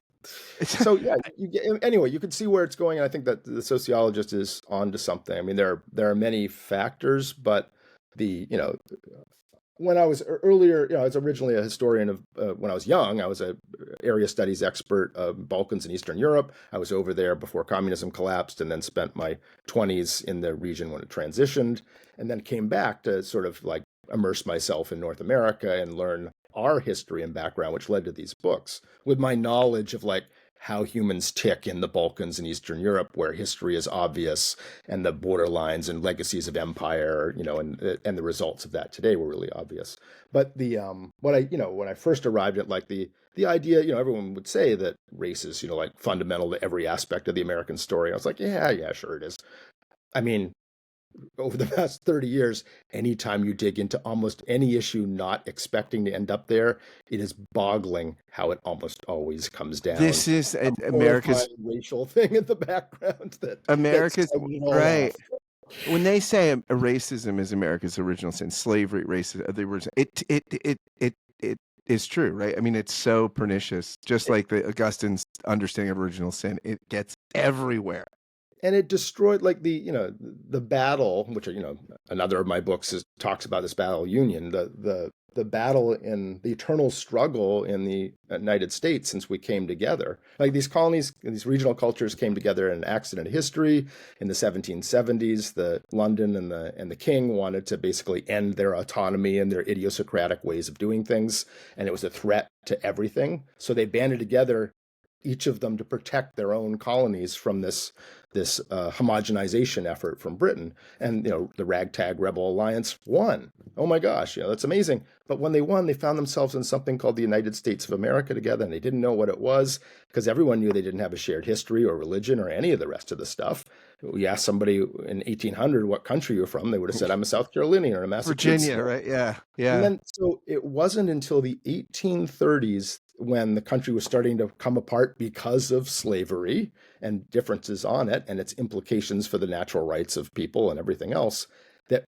So yeah, anyway, you can see where it's going. And I think that the sociologist is onto something. I mean, there are many factors, but when I was earlier, I was originally a historian of, when I was young, I was a area studies expert of Balkans and Eastern Europe. I was over there before communism collapsed, and then spent my 20s in the region when it transitioned, and then came back to sort of like immerse myself in North America and learn our history and background, which led to these books, with my knowledge of like how humans tick in the Balkans and Eastern Europe, where history is obvious and the borderlines and legacies of empire, and the results of that today were really obvious. But when I first arrived at like the idea, everyone would say that race is, like fundamental to every aspect of the American story. I was like, yeah, sure it is. I mean, over the past 30 years, anytime you dig into almost any issue not expecting to end up there, it is boggling how it almost always comes down. This is America's racial thing in the background. America's right. When they say racism is America's original sin, slavery, racism, the original, it is true, right? I mean, it's so pernicious. Just like the Augustine's understanding of original sin, it gets everywhere. And it destroyed like the battle, which another of my books talks about this battle union, the battle in the eternal struggle in the United States since we came together. Like these colonies, these regional cultures came together in an accident of history in the 1770s. The London and the king wanted to basically end their autonomy and their idiosyncratic ways of doing things, and it was a threat to everything. So they banded together, each of them to protect their own colonies from this homogenization effort from Britain. And the ragtag rebel alliance won. Oh my gosh, that's amazing. But when they won, they found themselves in something called the United States of America together, and they didn't know what it was because everyone knew they didn't have a shared history or religion or any of the rest of the stuff. We asked somebody in 1800 what country you're from, they would have said, I'm a South Carolinian or a Massachusetts. Virginia, right? Yeah, yeah. And then so it wasn't until the 1830s when the country was starting to come apart because of slavery and differences on it and its implications for the natural rights of people and everything else, that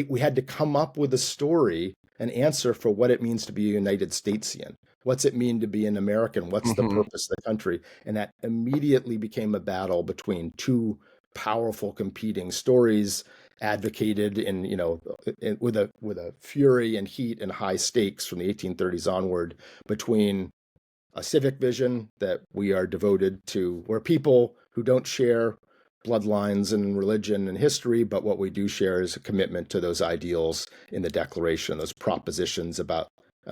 we had to come up with a story, an answer for what it means to be a United Statesian. What's it mean to be an American? What's the purpose of the country? And that immediately became a battle between two powerful competing stories, advocated with a fury and heat and high stakes from the 1830s onward, between a civic vision that we are devoted to, where people who don't share bloodlines and religion and history, but what we do share is a commitment to those ideals in the Declaration, those propositions about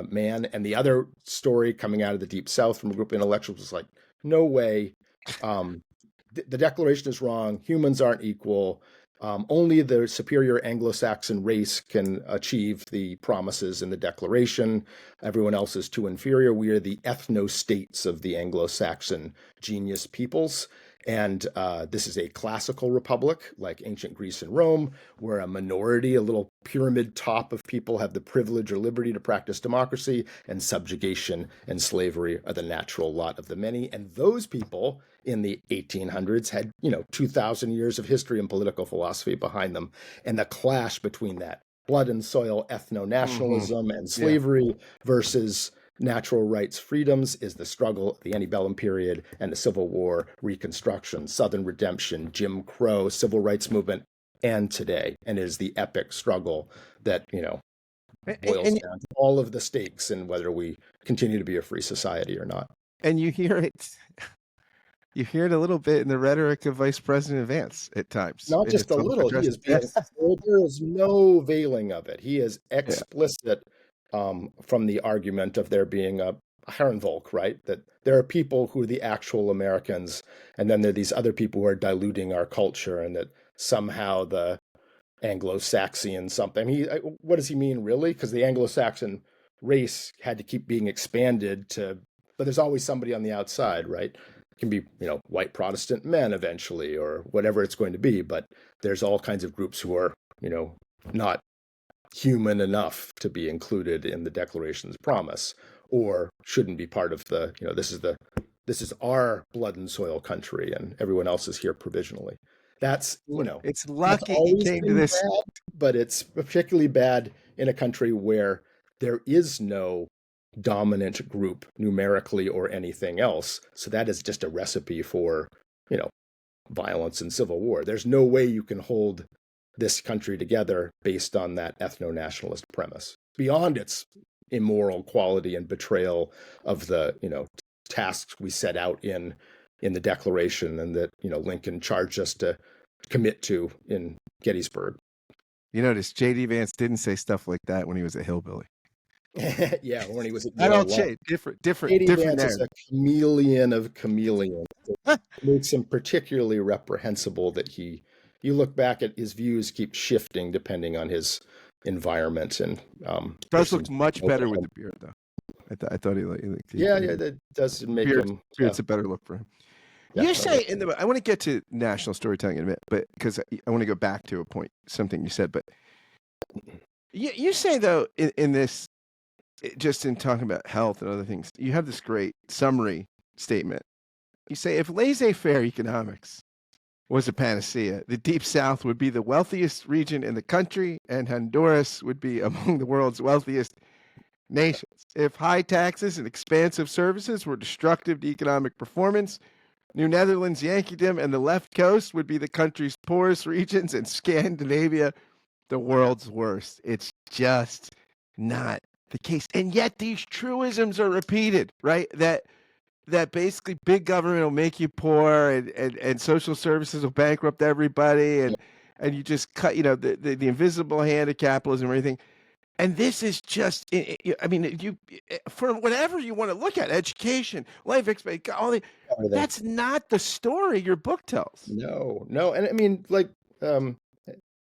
man. And the other story coming out of the Deep South from a group of intellectuals was like, no way. The Declaration is wrong. Humans aren't equal. Only the superior Anglo-Saxon race can achieve the promises in the Declaration. Everyone else is too inferior. We are the ethno-states of the Anglo-Saxon genius peoples. And this is a classical republic like ancient Greece and Rome, where a minority, a little pyramid top of people, have the privilege or liberty to practice democracy, and subjugation and slavery are the natural lot of the many. And those people in the 1800s had, 2,000 years of history and political philosophy behind them. And the clash between that blood and soil ethno-nationalism and slavery versus natural rights freedoms is the struggle, the antebellum period and the Civil War, Reconstruction, Southern redemption, Jim Crow, civil rights movement, and today. And it is the epic struggle that, boils down to all of the stakes in whether we continue to be a free society or not. And you hear it a little bit in the rhetoric of Vice President Vance at times. Not just a little. He is being, there is no veiling of it. He is explicit. From the argument of there being a Herrenvolk, right? That there are people who are the actual Americans, and then there are these other people who are diluting our culture, and that somehow the Anglo-Saxon something. What does he mean, really? Because the Anglo-Saxon race had to keep being expanded but there's always somebody on the outside, right? It can be, white Protestant men eventually, or whatever it's going to be, but there's all kinds of groups who are, not human enough to be included in the Declaration's promise, or shouldn't be part of the, this is our blood and soil country, and everyone else is here provisionally. That's, it's lucky he came to this, bad, but it's particularly bad in a country where there is no dominant group numerically or anything else. So that is just a recipe for, violence and civil war. There's no way you can hold this country together based on that ethno-nationalist premise, beyond its immoral quality and betrayal of the, tasks we set out in the Declaration, and that, Lincoln charged us to commit to in Gettysburg. You notice J.D. Vance didn't say stuff like that when he was a hillbilly. Yeah, when he was at I don't say different J.D. different Vance is a chameleon of chameleons. It makes him particularly reprehensible that you look back at his views keep shifting depending on his environment. And does look much better with the beard, though. I thought he that does make him. Beard's a better look for him. Definitely. You say in the. I want to get to national storytelling in a minute, but because I want to go back to a point, something you said, but you say though in this, just in talking about health and other things, you have this great summary statement. You say if laissez-faire economics was a panacea, the Deep South would be the wealthiest region in the country, and Honduras would be among the world's wealthiest nations. If high taxes and expansive services were destructive to economic performance, New Netherlands Yankeedom, and the left coast would be the country's poorest regions, and Scandinavia, the world's worst. It's just not the case. And yet these truisms are repeated, right? That basically big government will make you poor, and social services will bankrupt everybody, and you just cut, the invisible hand of capitalism or anything. And this is just, I mean, for whatever you want to look at, education, life expectancy, that's not the story your book tells. No. And I mean, like,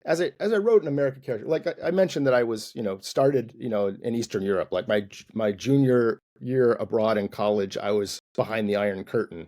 as I wrote in American Character, like I mentioned that I was, started, in Eastern Europe. Like my junior year abroad in college, I was behind the Iron Curtain.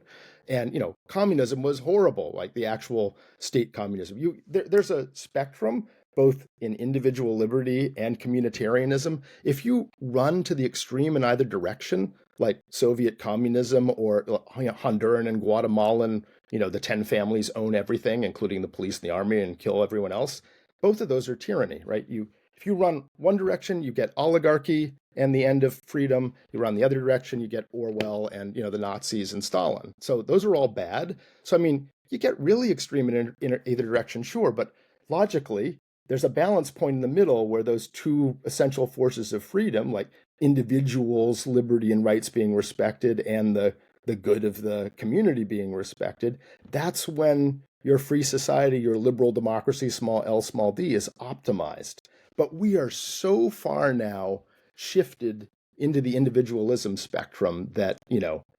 And, communism was horrible, like the actual state communism. There's a spectrum, both in individual liberty and communitarianism. If you run to the extreme in either direction, like Soviet communism or Honduran and Guatemalan, the 10 families own everything, including the police and the army, and kill everyone else. Both of those are tyranny, right? If you run one direction, you get oligarchy and the end of freedom. You run the other direction, you get Orwell and, the Nazis and Stalin. So those are all bad. So, I mean, you get really extreme in either direction, sure, but logically, there's a balance point in the middle where those two essential forces of freedom, like individuals' liberty and rights being respected and the good of the community being respected, that's when your free society, your liberal democracy, small l, small d, is optimized. But we are so far now shifted into the individualism spectrum that,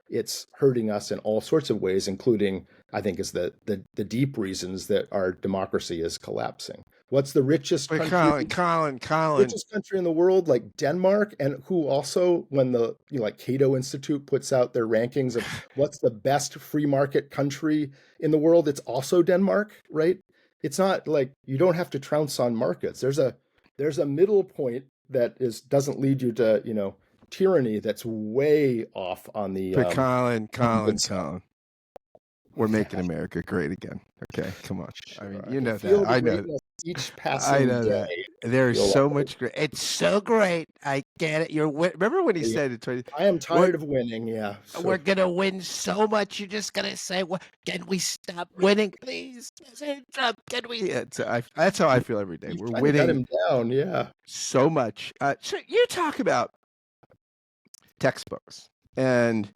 it's hurting us in all sorts of ways, including, I think, is the deep reasons that our democracy is collapsing. What's the richest country? Colin. Richest country in the world, like Denmark, and who also, when the like Cato Institute puts out their rankings of what's the best free market country in the world, it's also Denmark, right? It's not like you don't have to trounce on markets. There's a middle point that doesn't lead you to tyranny that's way off on the. But Colin. We're making America great again. Okay, come on. Sure. I mean, you know that. I know. Each passing day. There's so much great. It's so great. I get it. Remember when he said it? I am tired of winning. Yeah. We're gonna win so much. You're just gonna say, "Well, can we stop winning, please?" Trump, can we? Yeah, that's how I feel every day. We're winning. Cut him down. Yeah. So much. So you talk about textbooks, and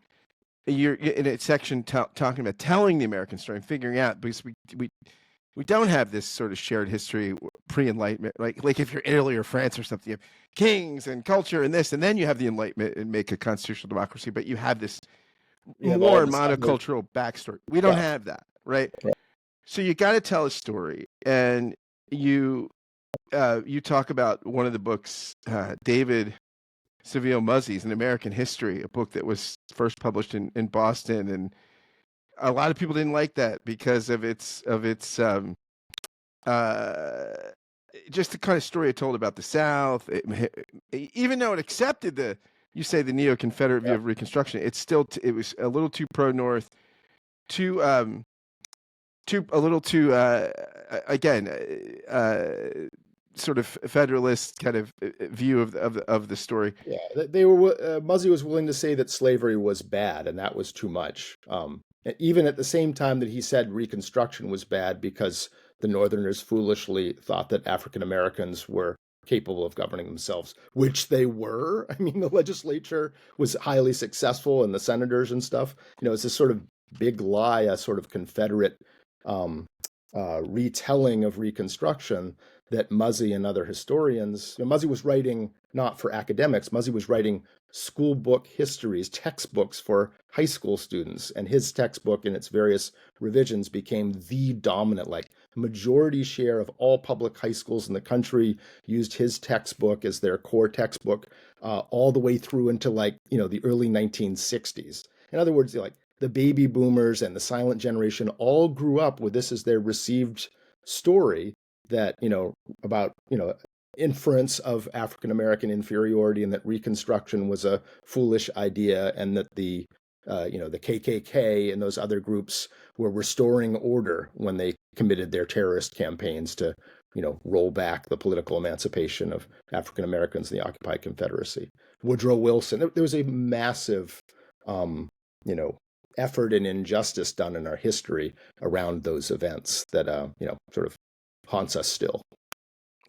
you're in a section talking about telling the American story and figuring out, because we don't have this sort of shared history pre-Enlightenment, like if you're Italy or France or something, you have kings and culture and this, and then you have the Enlightenment and make a constitutional democracy, but you have this more monocultural backstory. We don't have that, right? So you got to tell a story, and you talk about one of the books, David Savio Muzzy's An American History, a book that was first published in Boston, and a lot of people didn't like that because of its just the kind of story it told about the South. Even though it accepted the neo-Confederate view of Reconstruction, it was a little too pro-North, sort of federalist kind of view of the story. Yeah, Muzzy was willing to say that slavery was bad, and that was too much. Even at the same time that he said Reconstruction was bad, because the Northerners foolishly thought that African Americans were capable of governing themselves, which they were. I mean, the legislature was highly successful, and the senators and stuff. It's this sort of big lie, a sort of Confederate retelling of Reconstruction that Muzzy and other historians, Muzzy was writing not for academics, Muzzy was writing school book histories, textbooks for high school students, and his textbook and its various revisions became the dominant, like majority share of all public high schools in the country used his textbook as their core textbook, all the way through into the early 1960s. In other words, the baby boomers and the silent generation all grew up with this as their received story that, about, inference of African American inferiority, and that Reconstruction was a foolish idea, and that the KKK and those other groups were restoring order when they committed their terrorist campaigns to, roll back the political emancipation of African Americans in the occupied Confederacy. Woodrow Wilson, there was a massive, effort and injustice done in our history around those events that sort of haunts us still.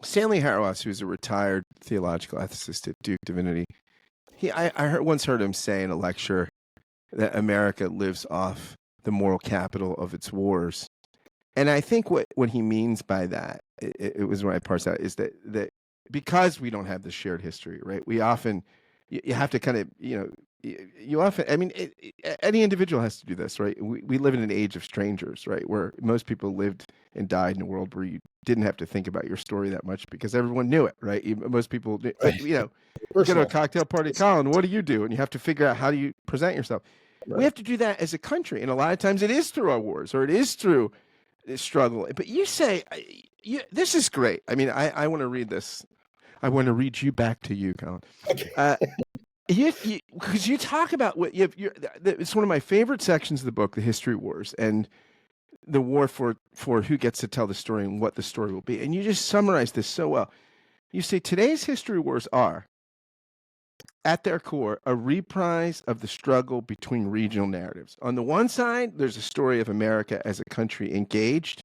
Stanley Hauerwas, who's a retired theological ethicist at Duke Divinity, once heard him say in a lecture that America lives off the moral capital of its wars. And I think what he means by that, it was when I parsed out, is that because we don't have the shared history, right? We often, you have to kind of, you often, I mean, any individual has to do this, right? We live in an age of strangers, right? Where most people lived and died in a world where you didn't have to think about your story that much because everyone knew it, right? Most people, Right. you go to a cocktail party, Colin, what do you do? And you have to figure out how do you present yourself. Right. We have to do that as a country. And a lot of times it is through our wars or it is through struggle. But you say, this is great. I mean, I want to read this. I want to read you back to you, Colin. Okay. Because you talk about what it's one of my favorite sections of the book, the history wars, and the war for who gets to tell the story and what the story will be. And you just summarize this so well. You say today's history wars are, at their core, a reprise of the struggle between regional narratives. On the one side, there's a story of America as a country engaged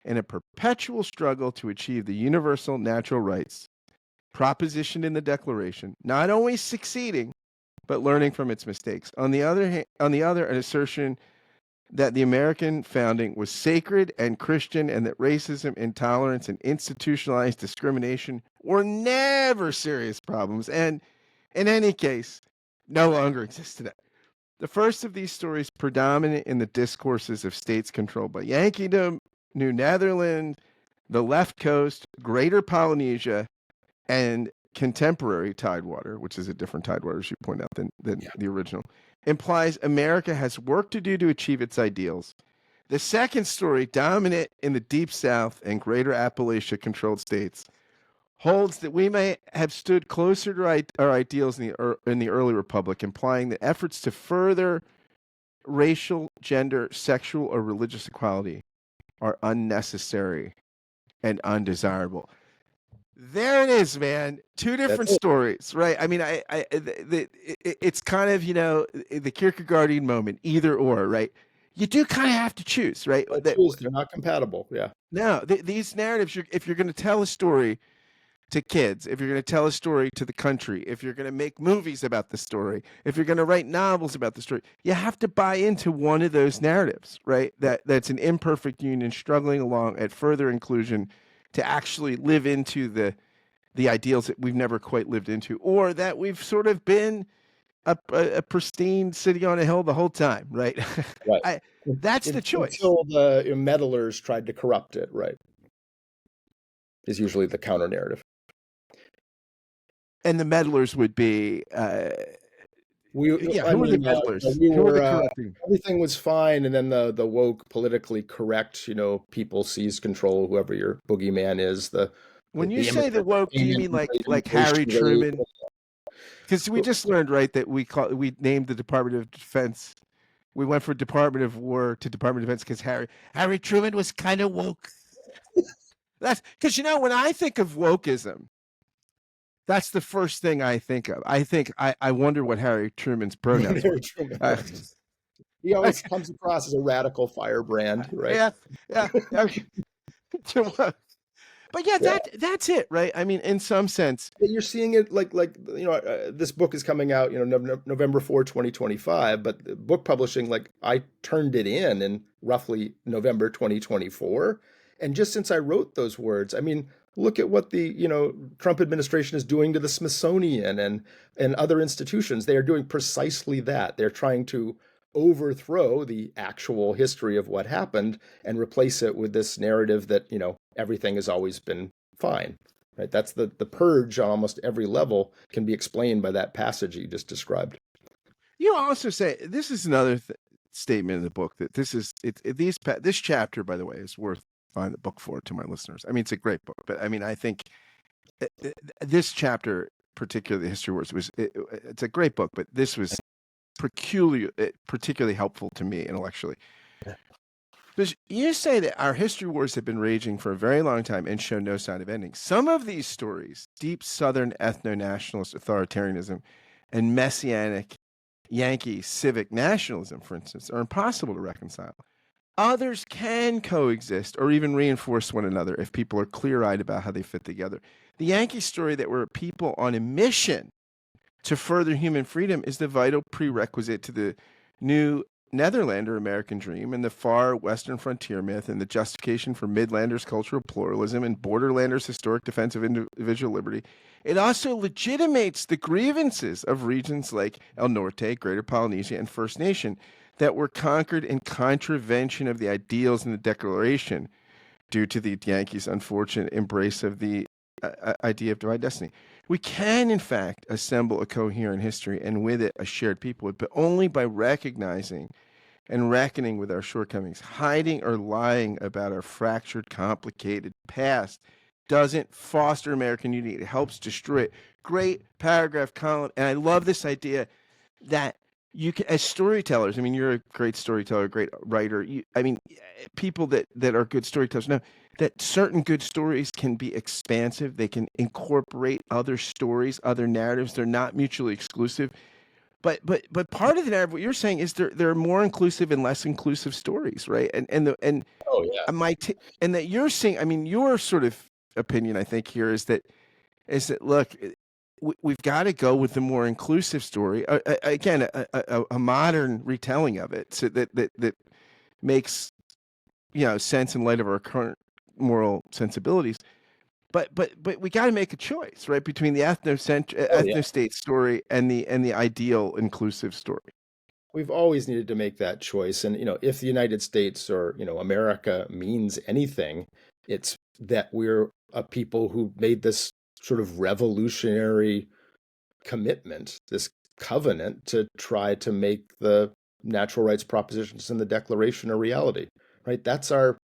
in a perpetual struggle to achieve the universal natural rights propositioned in the Declaration, not only succeeding, but learning from its mistakes. On the other, an assertion that the American founding was sacred and Christian and that racism, intolerance, and institutionalized discrimination were never serious problems and, in any case, no longer exist today. The first of these stories predominant in the discourses of states controlled by Yankeedom, New Netherlands, the left coast, Greater Polynesia, and contemporary Tidewater, which is a different Tidewater, as you point out, than the original, implies America has work to do to achieve its ideals. The second story, dominant in the Deep South and Greater Appalachia-controlled states, holds that we may have stood closer to our ideals in the early republic, implying that efforts to further racial, gender, sexual, or religious equality are unnecessary and undesirable. There it is, man. Two different stories, right? I mean, it's kind of, the Kierkegaardian moment, either or, right? You do kind of have to choose, right? They're not compatible, yeah. No, these narratives, if you're going to tell a story to kids, if you're going to tell a story to the country, if you're going to make movies about the story, if you're going to write novels about the story, you have to buy into one of those narratives, right? That's an imperfect union struggling along at further inclusion to actually live into the ideals that we've never quite lived into, or that we've sort of been a pristine city on a hill the whole time, right? Right. That's the choice. Until the meddlers tried to corrupt it, right? Is usually the counter narrative. And the meddlers would be who are the meddlers? Who are the corrupting? Everything was fine, and then the woke, politically correct, people seize control. Whoever your boogeyman is, when you say the woke, do you mean like Harry Truman? Because we just learned, right, that we named the Department of Defense. We went from Department of War to Department of Defense because Harry Truman was kind of woke. That's because when I think of wokeism, that's the first thing I think of. I wonder what Harry Truman's pronouns were. He always comes across as a radical firebrand, right? Yeah. But that's it, right? I mean, in some sense, you're seeing it like this book is coming out, November 4, 2025. But book publishing, I turned it in roughly November 2024, and just since I wrote those words, I mean, look at what the Trump administration is doing to the Smithsonian and other institutions. They are doing precisely that. They're trying to overthrow the actual history of what happened and replace it with this narrative that everything has always been fine. Right? That's the purge on almost every level can be explained by that passage you just described. You also say this is another statement in the book that this chapter, by the way, is worth buying the book for to my listeners. I mean, it's a great book, but I mean, I think this chapter, particularly the history wars, it's a great book, but this was particularly helpful to me intellectually. Because you say that our history wars have been raging for a very long time and show no sign of ending. Some of these stories, deep Southern ethno-nationalist authoritarianism and messianic Yankee civic nationalism, for instance, are impossible to reconcile. Others can coexist or even reinforce one another if people are clear-eyed about how they fit together. The Yankee story that we're a people on a mission to further human freedom is the vital prerequisite to the new Netherlander American dream and the far western frontier myth and the justification for Midlanders' cultural pluralism and Borderlanders' historic defense of individual liberty. It also legitimates the grievances of regions like El Norte, Greater Polynesia, and First Nation that were conquered in contravention of the ideals in the Declaration due to the Yankees' unfortunate embrace of the idea of divine destiny. We can, in fact, assemble a coherent history and with it a shared people, but only by recognizing and reckoning with our shortcomings. Hiding or lying about our fractured, complicated past doesn't foster American unity. It helps destroy it. Great paragraph, Colin. And I love this idea that you can, as storytellers, I mean, you're a great storyteller, a great writer. People that are good storytellers know that certain good stories can be expansive. They can incorporate other stories, other narratives. They're not mutually exclusive. But part of the narrative, what you're saying is there are more inclusive and less inclusive stories, right? And Oh yeah. And that you're saying, I mean, your sort of opinion, I think, here is that look, we've got to go with the more inclusive story. Again, a modern retelling of it, so that makes sense in light of our current moral sensibilities. But we got to make a choice, right, between the ethno-state story and the ideal inclusive story. We've always needed to make that choice, and if the United States or America means anything, it's that we're a people who made this sort of revolutionary commitment, this covenant to try to make the natural rights propositions in the Declaration a reality, right? That's the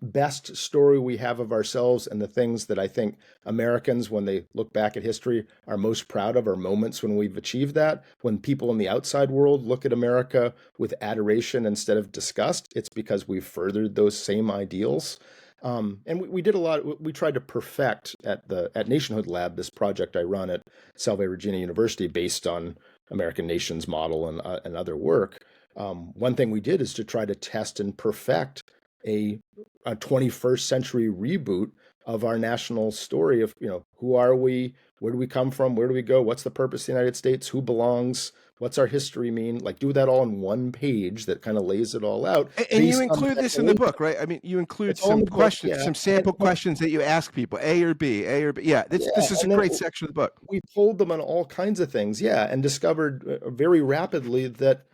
best story we have of ourselves, and the things that I think Americans, when they look back at history, are most proud of are moments when we've achieved that. When people in the outside world look at America with adoration instead of disgust, it's because we've furthered those same ideals. And we did a lot. We tried to perfect at Nationhood Lab, this project I run at Salve Regina University based on American Nations model and other work. One thing we did is to try to test and perfect a 21st century reboot of our national story of, who are we? Where do we come from? Where do we go? What's the purpose of the United States? Who belongs? What's our history mean? Like, do that all in one page that kind of lays it all out. And you include this in the book, right? I mean, you include some questions, some sample questions that you ask people, A or B. Yeah, this is a great section of the book. We pulled them on all kinds of things, and discovered very rapidly that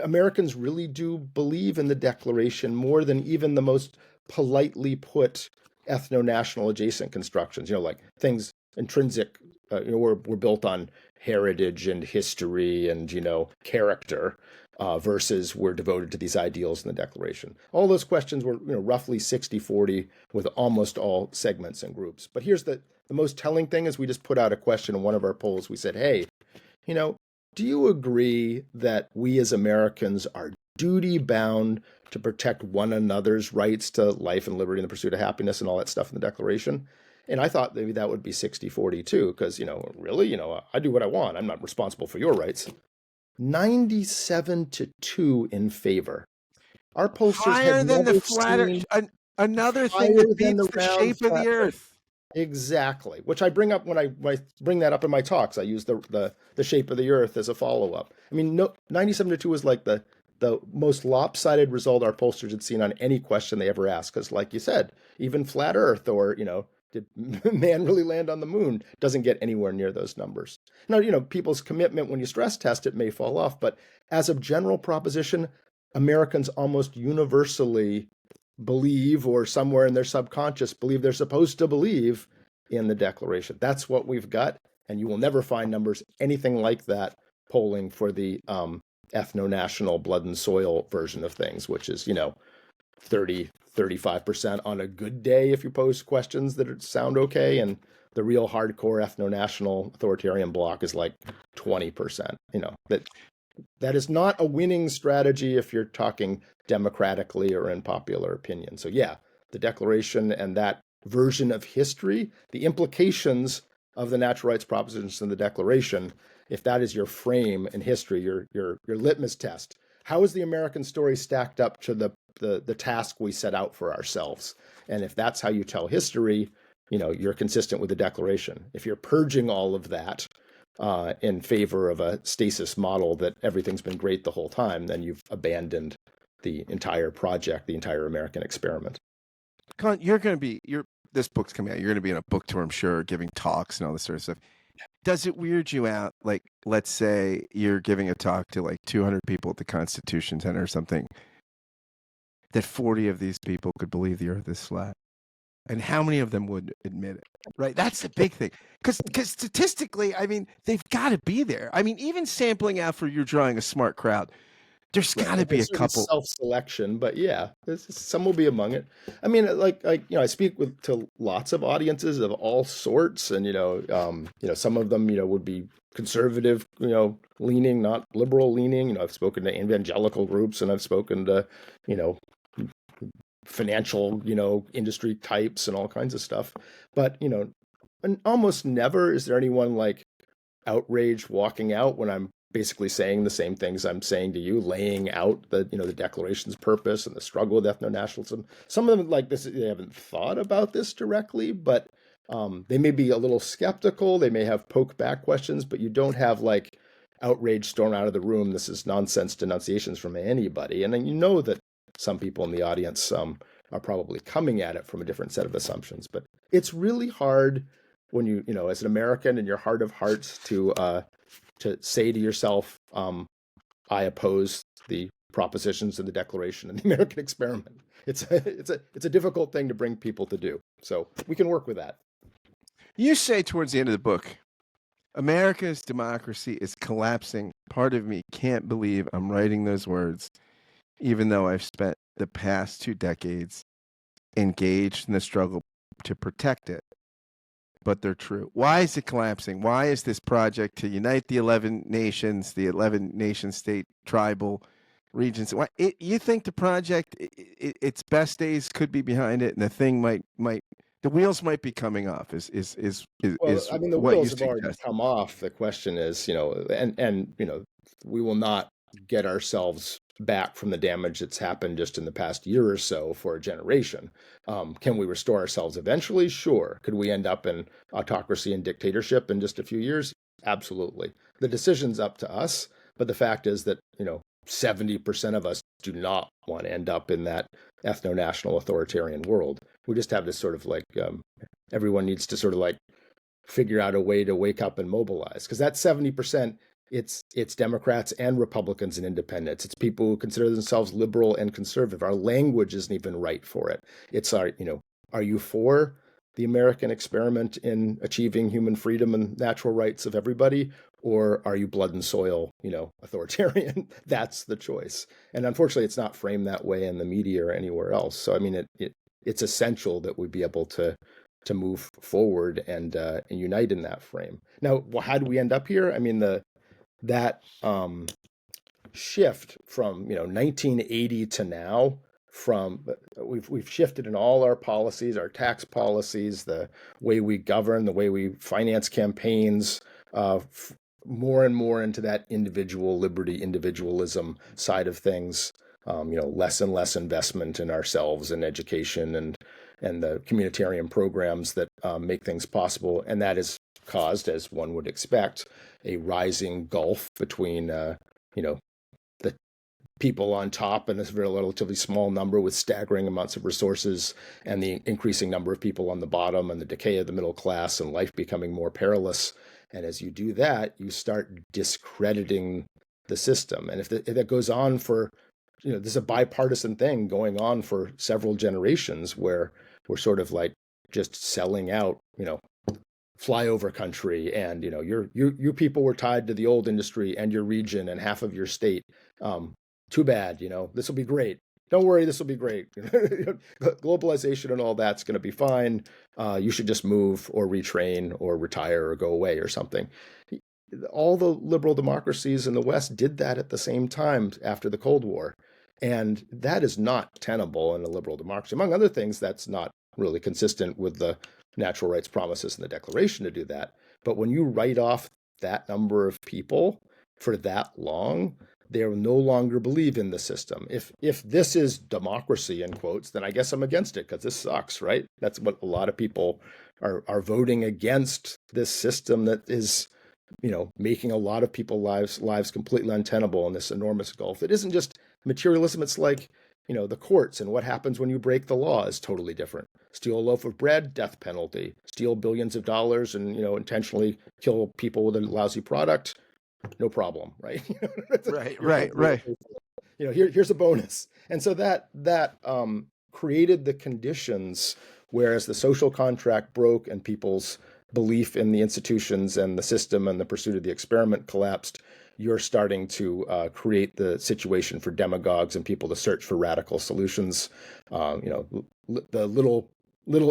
Americans really do believe in the Declaration more than even the most politely put ethno-national adjacent constructions, like things intrinsic, we're built on heritage and history and, character, versus we're devoted to these ideals in the Declaration. All those questions were, roughly 60-40 with almost all segments and groups. But here's the most telling thing is we just put out a question in one of our polls. We said, hey, do you agree that we as Americans are duty bound to protect one another's rights to life and liberty and the pursuit of happiness and all that stuff in the Declaration? And I thought maybe that would be 60-40 too, because, really, I do what I want. I'm not responsible for your rights. 97-2 in favor. Our pollsters higher had than never the flatter. seen another thing that beats the shape of the earth. Exactly, which I bring up when I bring that up in my talks. I use the shape of the earth as a follow-up. I mean, 97-2 is like the most lopsided result our pollsters had seen on any question they ever asked. Because, like you said, even flat Earth or did man really land on the moon doesn't get anywhere near those numbers. Now, people's commitment when you stress test it may fall off, but as a general proposition, Americans almost universally believe, or somewhere in their subconscious believe they're supposed to believe in the Declaration. That's what we've got, and you will never find numbers anything like that polling for the ethno-national blood and soil version of things, which is 30-35% on a good day if you pose questions that sound okay, and the real hardcore ethno-national authoritarian bloc is like 20%. That is not a winning strategy if you're talking democratically or in popular opinion. So the Declaration and that version of history, the implications of the natural rights propositions in the Declaration, if that is your frame in history, your litmus test, how is the American story stacked up to the task we set out for ourselves? And if that's how you tell history, you're consistent with the Declaration. If you're purging all of that in favor of a stasis model that everything's been great the whole time, then you've abandoned the entire project, the entire American experiment. Colin, this book's coming out. You're going to be in a book tour, I'm sure, giving talks and all this sort of stuff. Does it weird you out? Like, let's say you're giving a talk to like 200 people at the Constitution Center or something, that 40 of these people could believe the earth is flat. And how many of them would admit it? Right? That's the big thing. Because statistically, I mean, they've got to be there. I mean, even sampling out for you're drawing a smart crowd, there's got to be a couple. Self-selection, but yeah, some will be among it. I mean, like I speak to lots of audiences of all sorts, and some of them would be conservative, leaning, not liberal leaning. I've spoken to evangelical groups, and I've spoken to financial industry types and all kinds of stuff. But and almost never is there anyone like outraged walking out when I'm basically saying the same things I'm saying to you, laying out the Declaration's purpose and the struggle with ethno-nationalism. Some of them like this, they haven't thought about this directly, but they may be a little skeptical. They may have poke back questions, but you don't have like outrage storm out of the room. This is nonsense denunciations from anybody. And then that some people in the audience are probably coming at it from a different set of assumptions. But it's really hard when you as an American in your heart of hearts to say to yourself, I oppose the propositions in the Declaration and the American experiment. It's a difficult thing to bring people to do. So we can work with that. You say towards the end of the book, America's democracy is collapsing. Part of me can't believe I'm writing those words, even though I've spent the past 2 decades engaged in the struggle to protect it. But they're true. Why is it collapsing? Why is this project to unite the 11 nations, the 11 nation state tribal regions? You think the project, its best days could be behind it, and the thing the wheels might be coming off? I mean, the wheels have already come off. The question is, we will not get ourselves back from the damage that's happened just in the past year or so for a generation. Can we restore ourselves eventually? Sure. Could we end up in autocracy and dictatorship in just a few years? Absolutely. The decision's up to us, but the fact is that 70% of us do not want to end up in that ethno-national authoritarian world. We just have this sort of like everyone needs to sort of like figure out a way to wake up and mobilize, because that 70%, it's Democrats and Republicans and independents. It's people who consider themselves liberal and conservative. Our language isn't even right for it. It's are you for the American experiment in achieving human freedom and natural rights of everybody, or are you blood and soil, authoritarian? That's the choice. And unfortunately, it's not framed that way in the media or anywhere else. So I mean, it's essential that we be able to move forward and unite in that frame. Now, how do we end up here? I mean, that shift from 1980 to now, we've shifted in all our policies, our tax policies, the way we govern, the way we finance campaigns, more and more into that individual liberty, individualism side of things. Less and less investment in ourselves and education and the communitarian programs that make things possible, and that is caused, as one would expect, a rising gulf between the people on top and this very relatively small number with staggering amounts of resources, and the increasing number of people on the bottom, and the decay of the middle class, and life becoming more perilous. And as you do that, you start discrediting the system. And if that goes on for, this is a bipartisan thing going on for several generations, where we're sort of like just selling out, flyover country, and you people were tied to the old industry and your region and half of your state. Too bad, this will be great. Don't worry, this will be great. Globalization and all that's going to be fine. You should just move or retrain or retire or go away or something. All the liberal democracies in the West did that at the same time after the Cold War. And that is not tenable in a liberal democracy. Among other things, that's not really consistent with the natural rights promises in the Declaration to do that. But when you write off that number of people for that long, they no longer believe in the system. If this is democracy in quotes, then I guess I'm against it because this sucks, right? That's what a lot of people are voting against, this system that is, making a lot of people's lives completely untenable in this enormous gulf. It isn't just materialism. It's like, the courts and what happens when you break the law is totally different. Steal a loaf of bread, death penalty. Steal billions of dollars and, intentionally kill people with a lousy product, no problem, right? Right. Here's a bonus. And so that created the conditions, whereas the social contract broke and people's belief in the institutions and the system and the pursuit of the experiment collapsed, you're starting to create the situation for demagogues and people to search for radical solutions. The little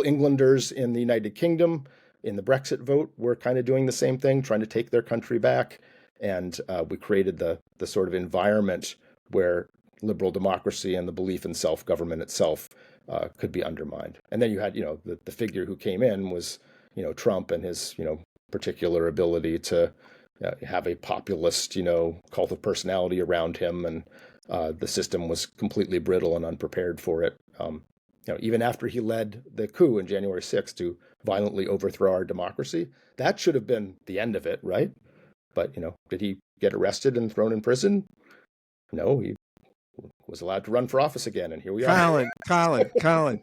Englanders in the United Kingdom in the Brexit vote were kind of doing the same thing, trying to take their country back. And we created the sort of environment where liberal democracy and the belief in self-government itself could be undermined. And then you had, the figure who came in was, Trump and his, particular ability to have a populist, cult of personality around him. And the system was completely brittle and unprepared for it. Even after he led the coup in January 6th to violently overthrow our democracy, that should have been the end of it, right? But, did he get arrested and thrown in prison? No, he was allowed to run for office again. And here we are. Colin,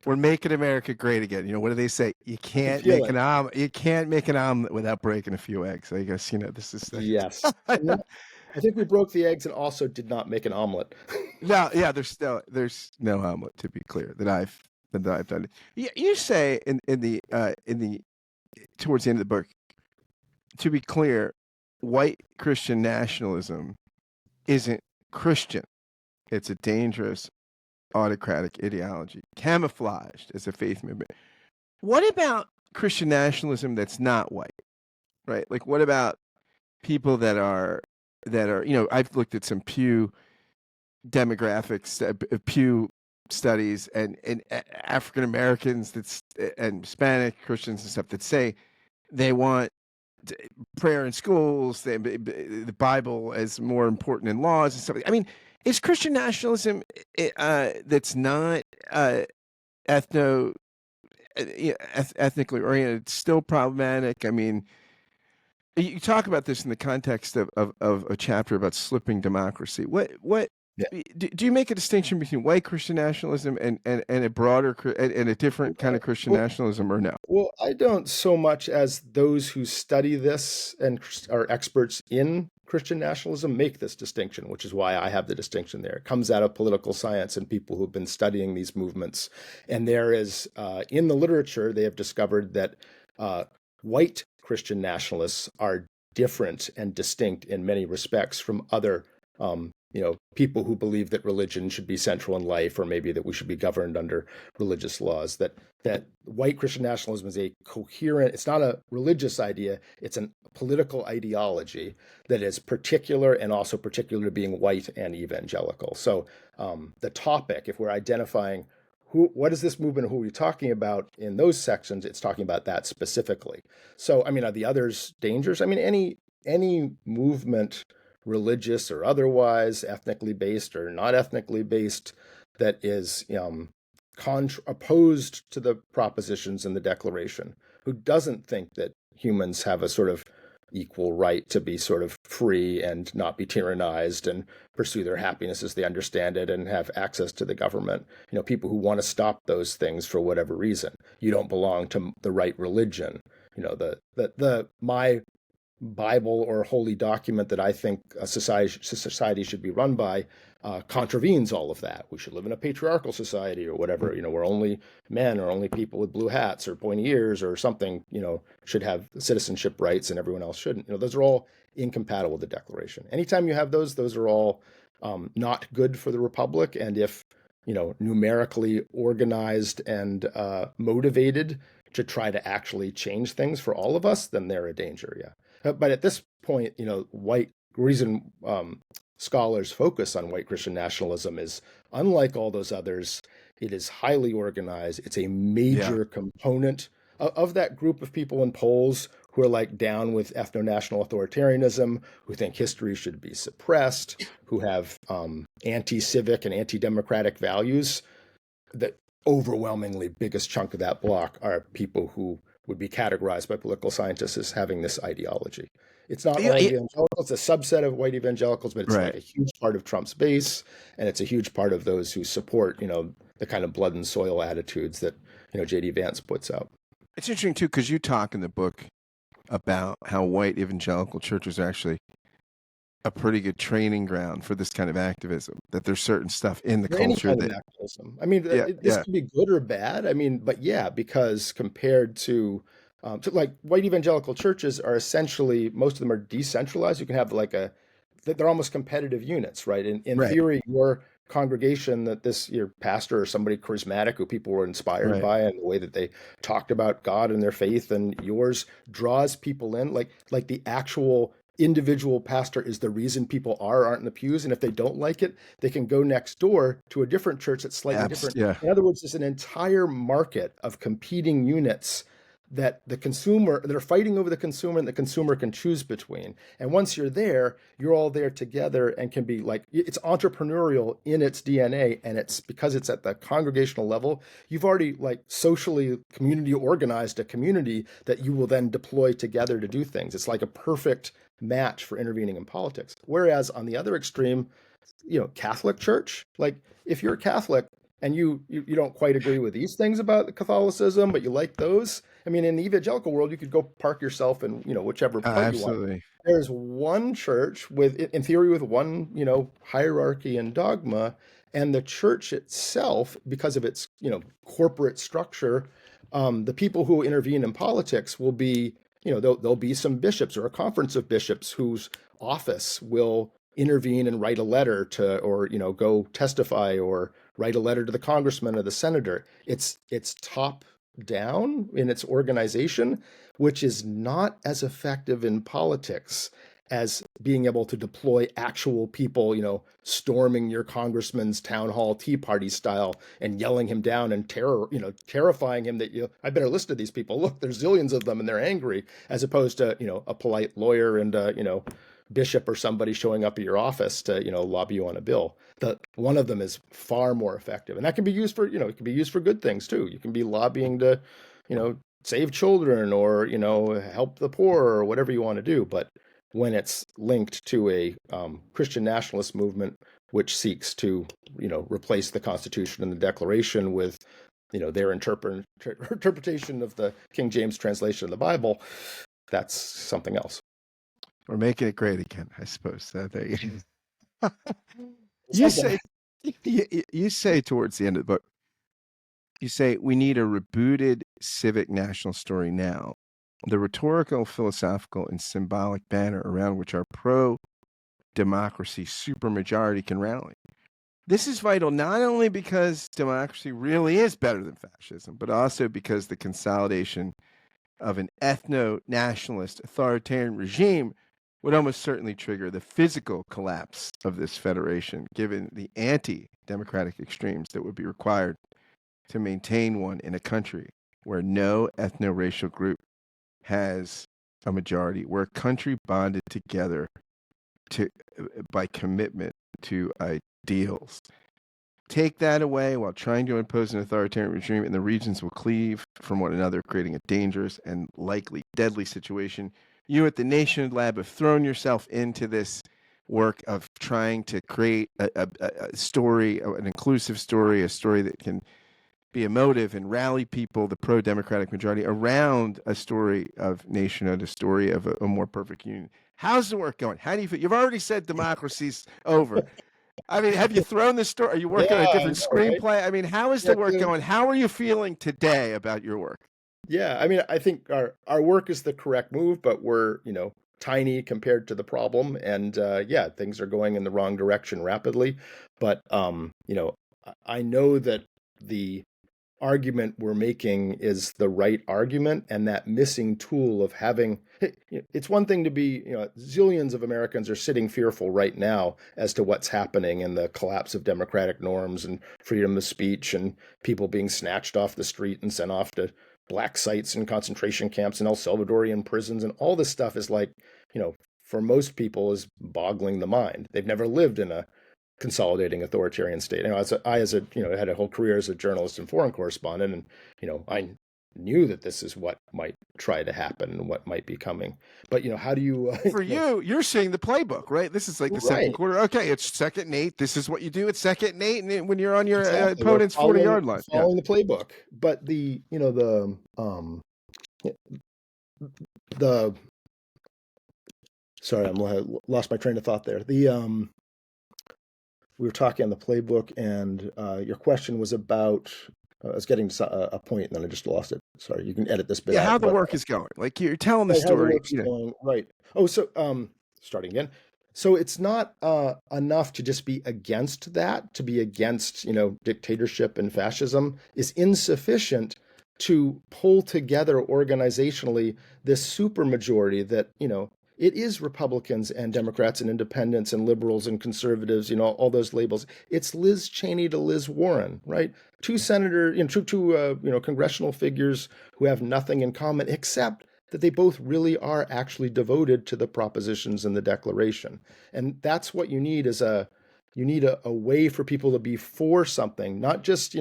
we're making America great again. What do they say? You can't make an omelet. You can't make an omelet without breaking a few eggs. I guess, this is yes. I think we broke the eggs and also did not make an omelet. No, yeah, there's no omelet, to be clear, that I've done. You say in the towards the end of the book, to be clear, white Christian nationalism isn't Christian. It's a dangerous autocratic ideology, camouflaged as a faith movement. What about Christian nationalism that's not white, right? Like, what about people that are, I've looked at some Pew demographics, Pew studies, and African Americans and Hispanic Christians and stuff that say they want prayer in schools, the Bible as more important than laws and stuff. I mean, is Christian nationalism that's not ethnically oriented still problematic? I mean, you talk about this in the context of a chapter about slipping democracy. Do you make a distinction between white Christian nationalism and a broader and a different kind of Christian nationalism, or no? Well, I don't so much as those who study this and are experts in Christian nationalism make this distinction, which is why I have the distinction there. It comes out of political science and people who've been studying these movements. And there is, in the literature, they have discovered that white Christian nationalists are different and distinct in many respects from other people who believe that religion should be central in life, or maybe that we should be governed under religious laws. That white Christian nationalism is a coherent, it's not a religious idea, it's a political ideology that is particular, and also particular to being white and evangelical. So the topic, if we're identifying what is this movement, who are we talking about in those sections, it's talking about that specifically. So, I mean, are the others dangers? I mean, any movement, religious or otherwise, ethnically based or not ethnically based, that is opposed to the propositions in the Declaration, who doesn't think that humans have a sort of equal right to be sort of free and not be tyrannized and pursue their happiness as they understand it and have access to the government. People who want to stop those things for whatever reason. You don't belong to the right religion. My Bible or holy document that I think a society should be run by contravenes all of that. We should live in a patriarchal society or whatever, where only men or only people with blue hats or pointy ears or something, should have citizenship rights and everyone else shouldn't. Those are all incompatible with the Declaration. Anytime you have those are all not good for the Republic. And if, numerically organized and motivated to try to actually change things for all of us, then they're a danger, yeah. But at this point, reason scholars focus on white Christian nationalism is, unlike all those others, it is highly organized. It's a major component of that group of people in polls who are like down with ethno-national authoritarianism, who think history should be suppressed, who have anti-civic and anti-democratic values. The overwhelmingly biggest chunk of that block are people who would be categorized by political scientists as having this ideology. It's not all evangelicals, it's a subset of white evangelicals, but it's like a huge part of Trump's base, and it's a huge part of those who support, the kind of blood and soil attitudes that, J.D. Vance puts out. It's interesting, too, because you talk in the book about how white evangelical churches are actually a pretty good training ground for this kind of activism, that there's certain stuff in the culture that activism. I mean, this could be good or bad. I mean, but because compared to like white evangelical churches are essentially, most of them are decentralized. You can have they're almost competitive units, right? In theory, your congregation, your pastor or somebody charismatic who people were inspired by, and the way that they talked about God and their faith, and yours draws people in, like the actual individual pastor is the reason people aren't in the pews. And if they don't like it, they can go next door to a different church that's slightly different. Yeah. In other words, there's an entire market of competing units that are fighting over the consumer, and the consumer can choose between. And once you're there, you're all there together and can be it's entrepreneurial in its DNA. And it's because it's at the congregational level, you've already socially community organized a community that you will then deploy together to do things. It's like a perfect match for intervening in politics. Whereas on the other extreme, Catholic Church, if you're a Catholic and you don't quite agree with these things about Catholicism, but you like those, I mean, in the evangelical world, you could go park yourself in, whichever part you want. There's one church in theory, with one, hierarchy and dogma, and the church itself, because of its, corporate structure, the people who intervene in politics will be, there'll be some bishops or a conference of bishops whose office will intervene and write a letter or go testify or write a letter to the congressman or the senator. It's top down in its organization, which is not as effective in politics as being able to deploy actual people, storming your congressman's town hall tea party style and yelling him down and terrifying him that I better listen to these people. Look, there's zillions of them and they're angry, as opposed to, a polite lawyer and, bishop or somebody showing up at your office to, lobby you on a bill. One of them is far more effective. And that can be used for, it can be used for good things too. You can be lobbying to, save children or, help the poor or whatever you want to do. But when it's linked to a Christian nationalist movement, which seeks to, replace the Constitution and the Declaration with, their interpretation of the King James translation of the Bible, that's something else. We're making it great again, I suppose. There you say towards the end of the book, you say, we need a rebooted civic national story now. The rhetorical, philosophical, and symbolic banner around which our pro-democracy supermajority can rally. This is vital not only because democracy really is better than fascism, but also because the consolidation of an ethno-nationalist authoritarian regime would almost certainly trigger the physical collapse of this federation, given the anti-democratic extremes that would be required to maintain one in a country where no ethno-racial group has a majority, where a country bonded together by commitment to ideals. Take that away while trying to impose an authoritarian regime, and the regions will cleave from one another, creating a dangerous and likely deadly situation. You at the Nation Lab have thrown yourself into this work of trying to create a story, an inclusive story, a story that can be emotive and rally people, the pro-democratic majority, around a story of nationhood, a story of a more perfect union. How's the work going? How do you feel? You've already said democracy's over. I mean, have you thrown this story? Are you working on a different screenplay? Right? I mean, how is the work going? How are you feeling today about your work? Yeah, I mean, I think our work is the correct move, but we're, tiny compared to the problem. And things are going in the wrong direction rapidly. But, I know that the argument we're making is the right argument, and that missing tool of having, it's one thing to be, zillions of Americans are sitting fearful right now as to what's happening and the collapse of democratic norms and freedom of speech and people being snatched off the street and sent off to black sites and concentration camps and El Salvadorian prisons and all this stuff is like, for most people is boggling the mind. They've never lived in a consolidating authoritarian state. I had a whole career as a journalist and foreign correspondent, and I knew that this is what might try to happen and what might be coming. But how do you for you're seeing the playbook, right? This is like the second quarter. Okay, it's 2nd and 8. This is what you do at 2nd and 8, and when you're on your opponent's 40-yard line, following the playbook. But the sorry, I'm lost my train of thought there. We were talking on the playbook, and your question was about. I was getting to a point, and then I just lost it. Sorry, you can edit this bit out. How the work is going. Like you're telling the story. How the work's going, right. Oh, so starting again. So it's not enough to just be against that, to be against, dictatorship and fascism is insufficient to pull together organizationally this supermajority that, it is Republicans and Democrats and independents and liberals and conservatives, all those labels. It's Liz Cheney to Liz Warren, right? Two congressional figures who have nothing in common except that they both really are actually devoted to the propositions in the Declaration. And that's what you need is a way for people to be for something, not just,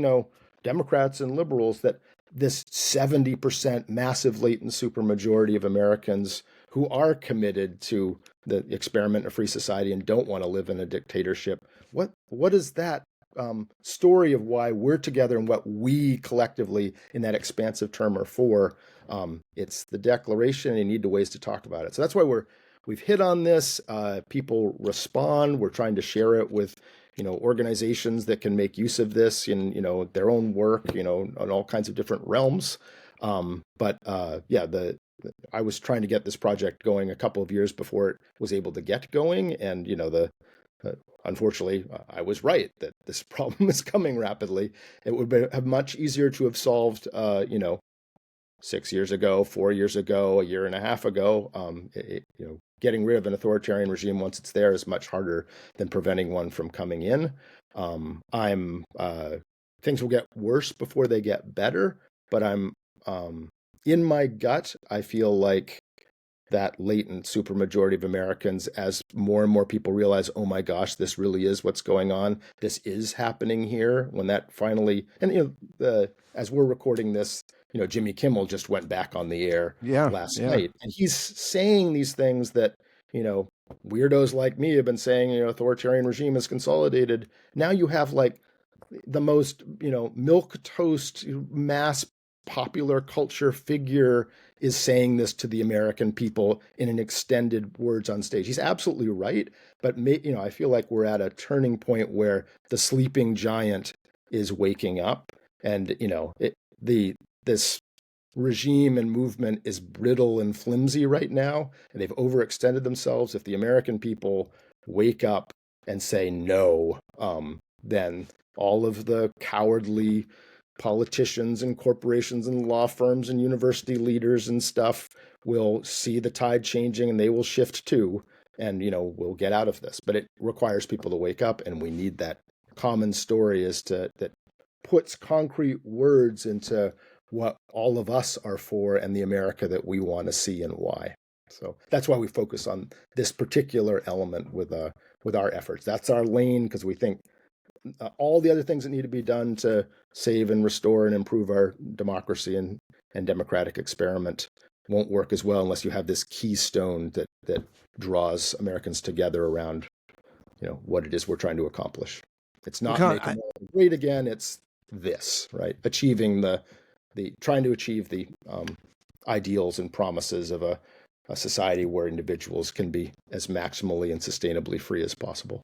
Democrats and liberals, that this 70% massive latent supermajority of Americans who are committed to the experiment of free society and don't want to live in a dictatorship. What is that story of why we're together and what we collectively in that expansive term are for? It's the Declaration, and you need ways to talk about it. So that's why we've hit on this. People respond. We're trying to share it with organizations that can make use of this in their own work, in all kinds of different realms. I was trying to get this project going a couple of years before it was able to get going, and unfortunately, I was right that this problem is coming rapidly. It would have much easier to have solved, 6 years ago, 4 years ago, a year and a half ago. Getting rid of an authoritarian regime once it's there is much harder than preventing one from coming in. Things will get worse before they get better, but in my gut, I feel like that latent supermajority of Americans, as more and more people realize, oh my gosh, this really is what's going on. This is happening here. When that finally, and as we're recording this, Jimmy Kimmel just went back on the air last night, and he's saying these things that weirdos like me have been saying. Authoritarian regime is consolidated. Now you have like the most milquetoast mass popular culture figure is saying this to the American people in an extended words on stage. He's absolutely right, but I feel like we're at a turning point where the sleeping giant is waking up, and this regime and movement is brittle and flimsy right now, and they've overextended themselves. If the American people wake up and say no, then all of the cowardly politicians and corporations and law firms and university leaders and stuff will see the tide changing, and they will shift too, and we'll get out of this. But it requires people to wake up, and we need that common story that puts concrete words into what all of us are for and the America that we want to see and why. So that's why we focus on this particular element with our efforts. That's our lane, because we think all the other things that need to be done to save and restore and improve our democracy and democratic experiment won't work as well unless you have this keystone that draws Americans together around what it is we're trying to accomplish. It's not making America great again. It's this, right? Achieving trying to achieve the ideals and promises of a society where individuals can be as maximally and sustainably free as possible.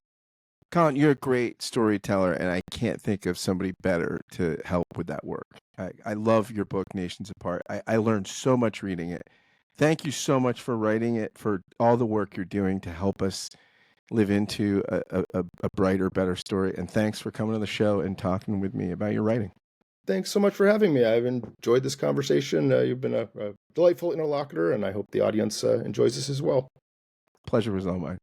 Colin, you're a great storyteller, and I can't think of somebody better to help with that work. I love your book, Nations Apart. I learned so much reading it. Thank you so much for writing it, for all the work you're doing to help us live into a brighter, better story. And thanks for coming on the show and talking with me about your writing. Thanks so much for having me. I've enjoyed this conversation. You've been a delightful interlocutor, and I hope the audience enjoys this as well. Pleasure was all mine.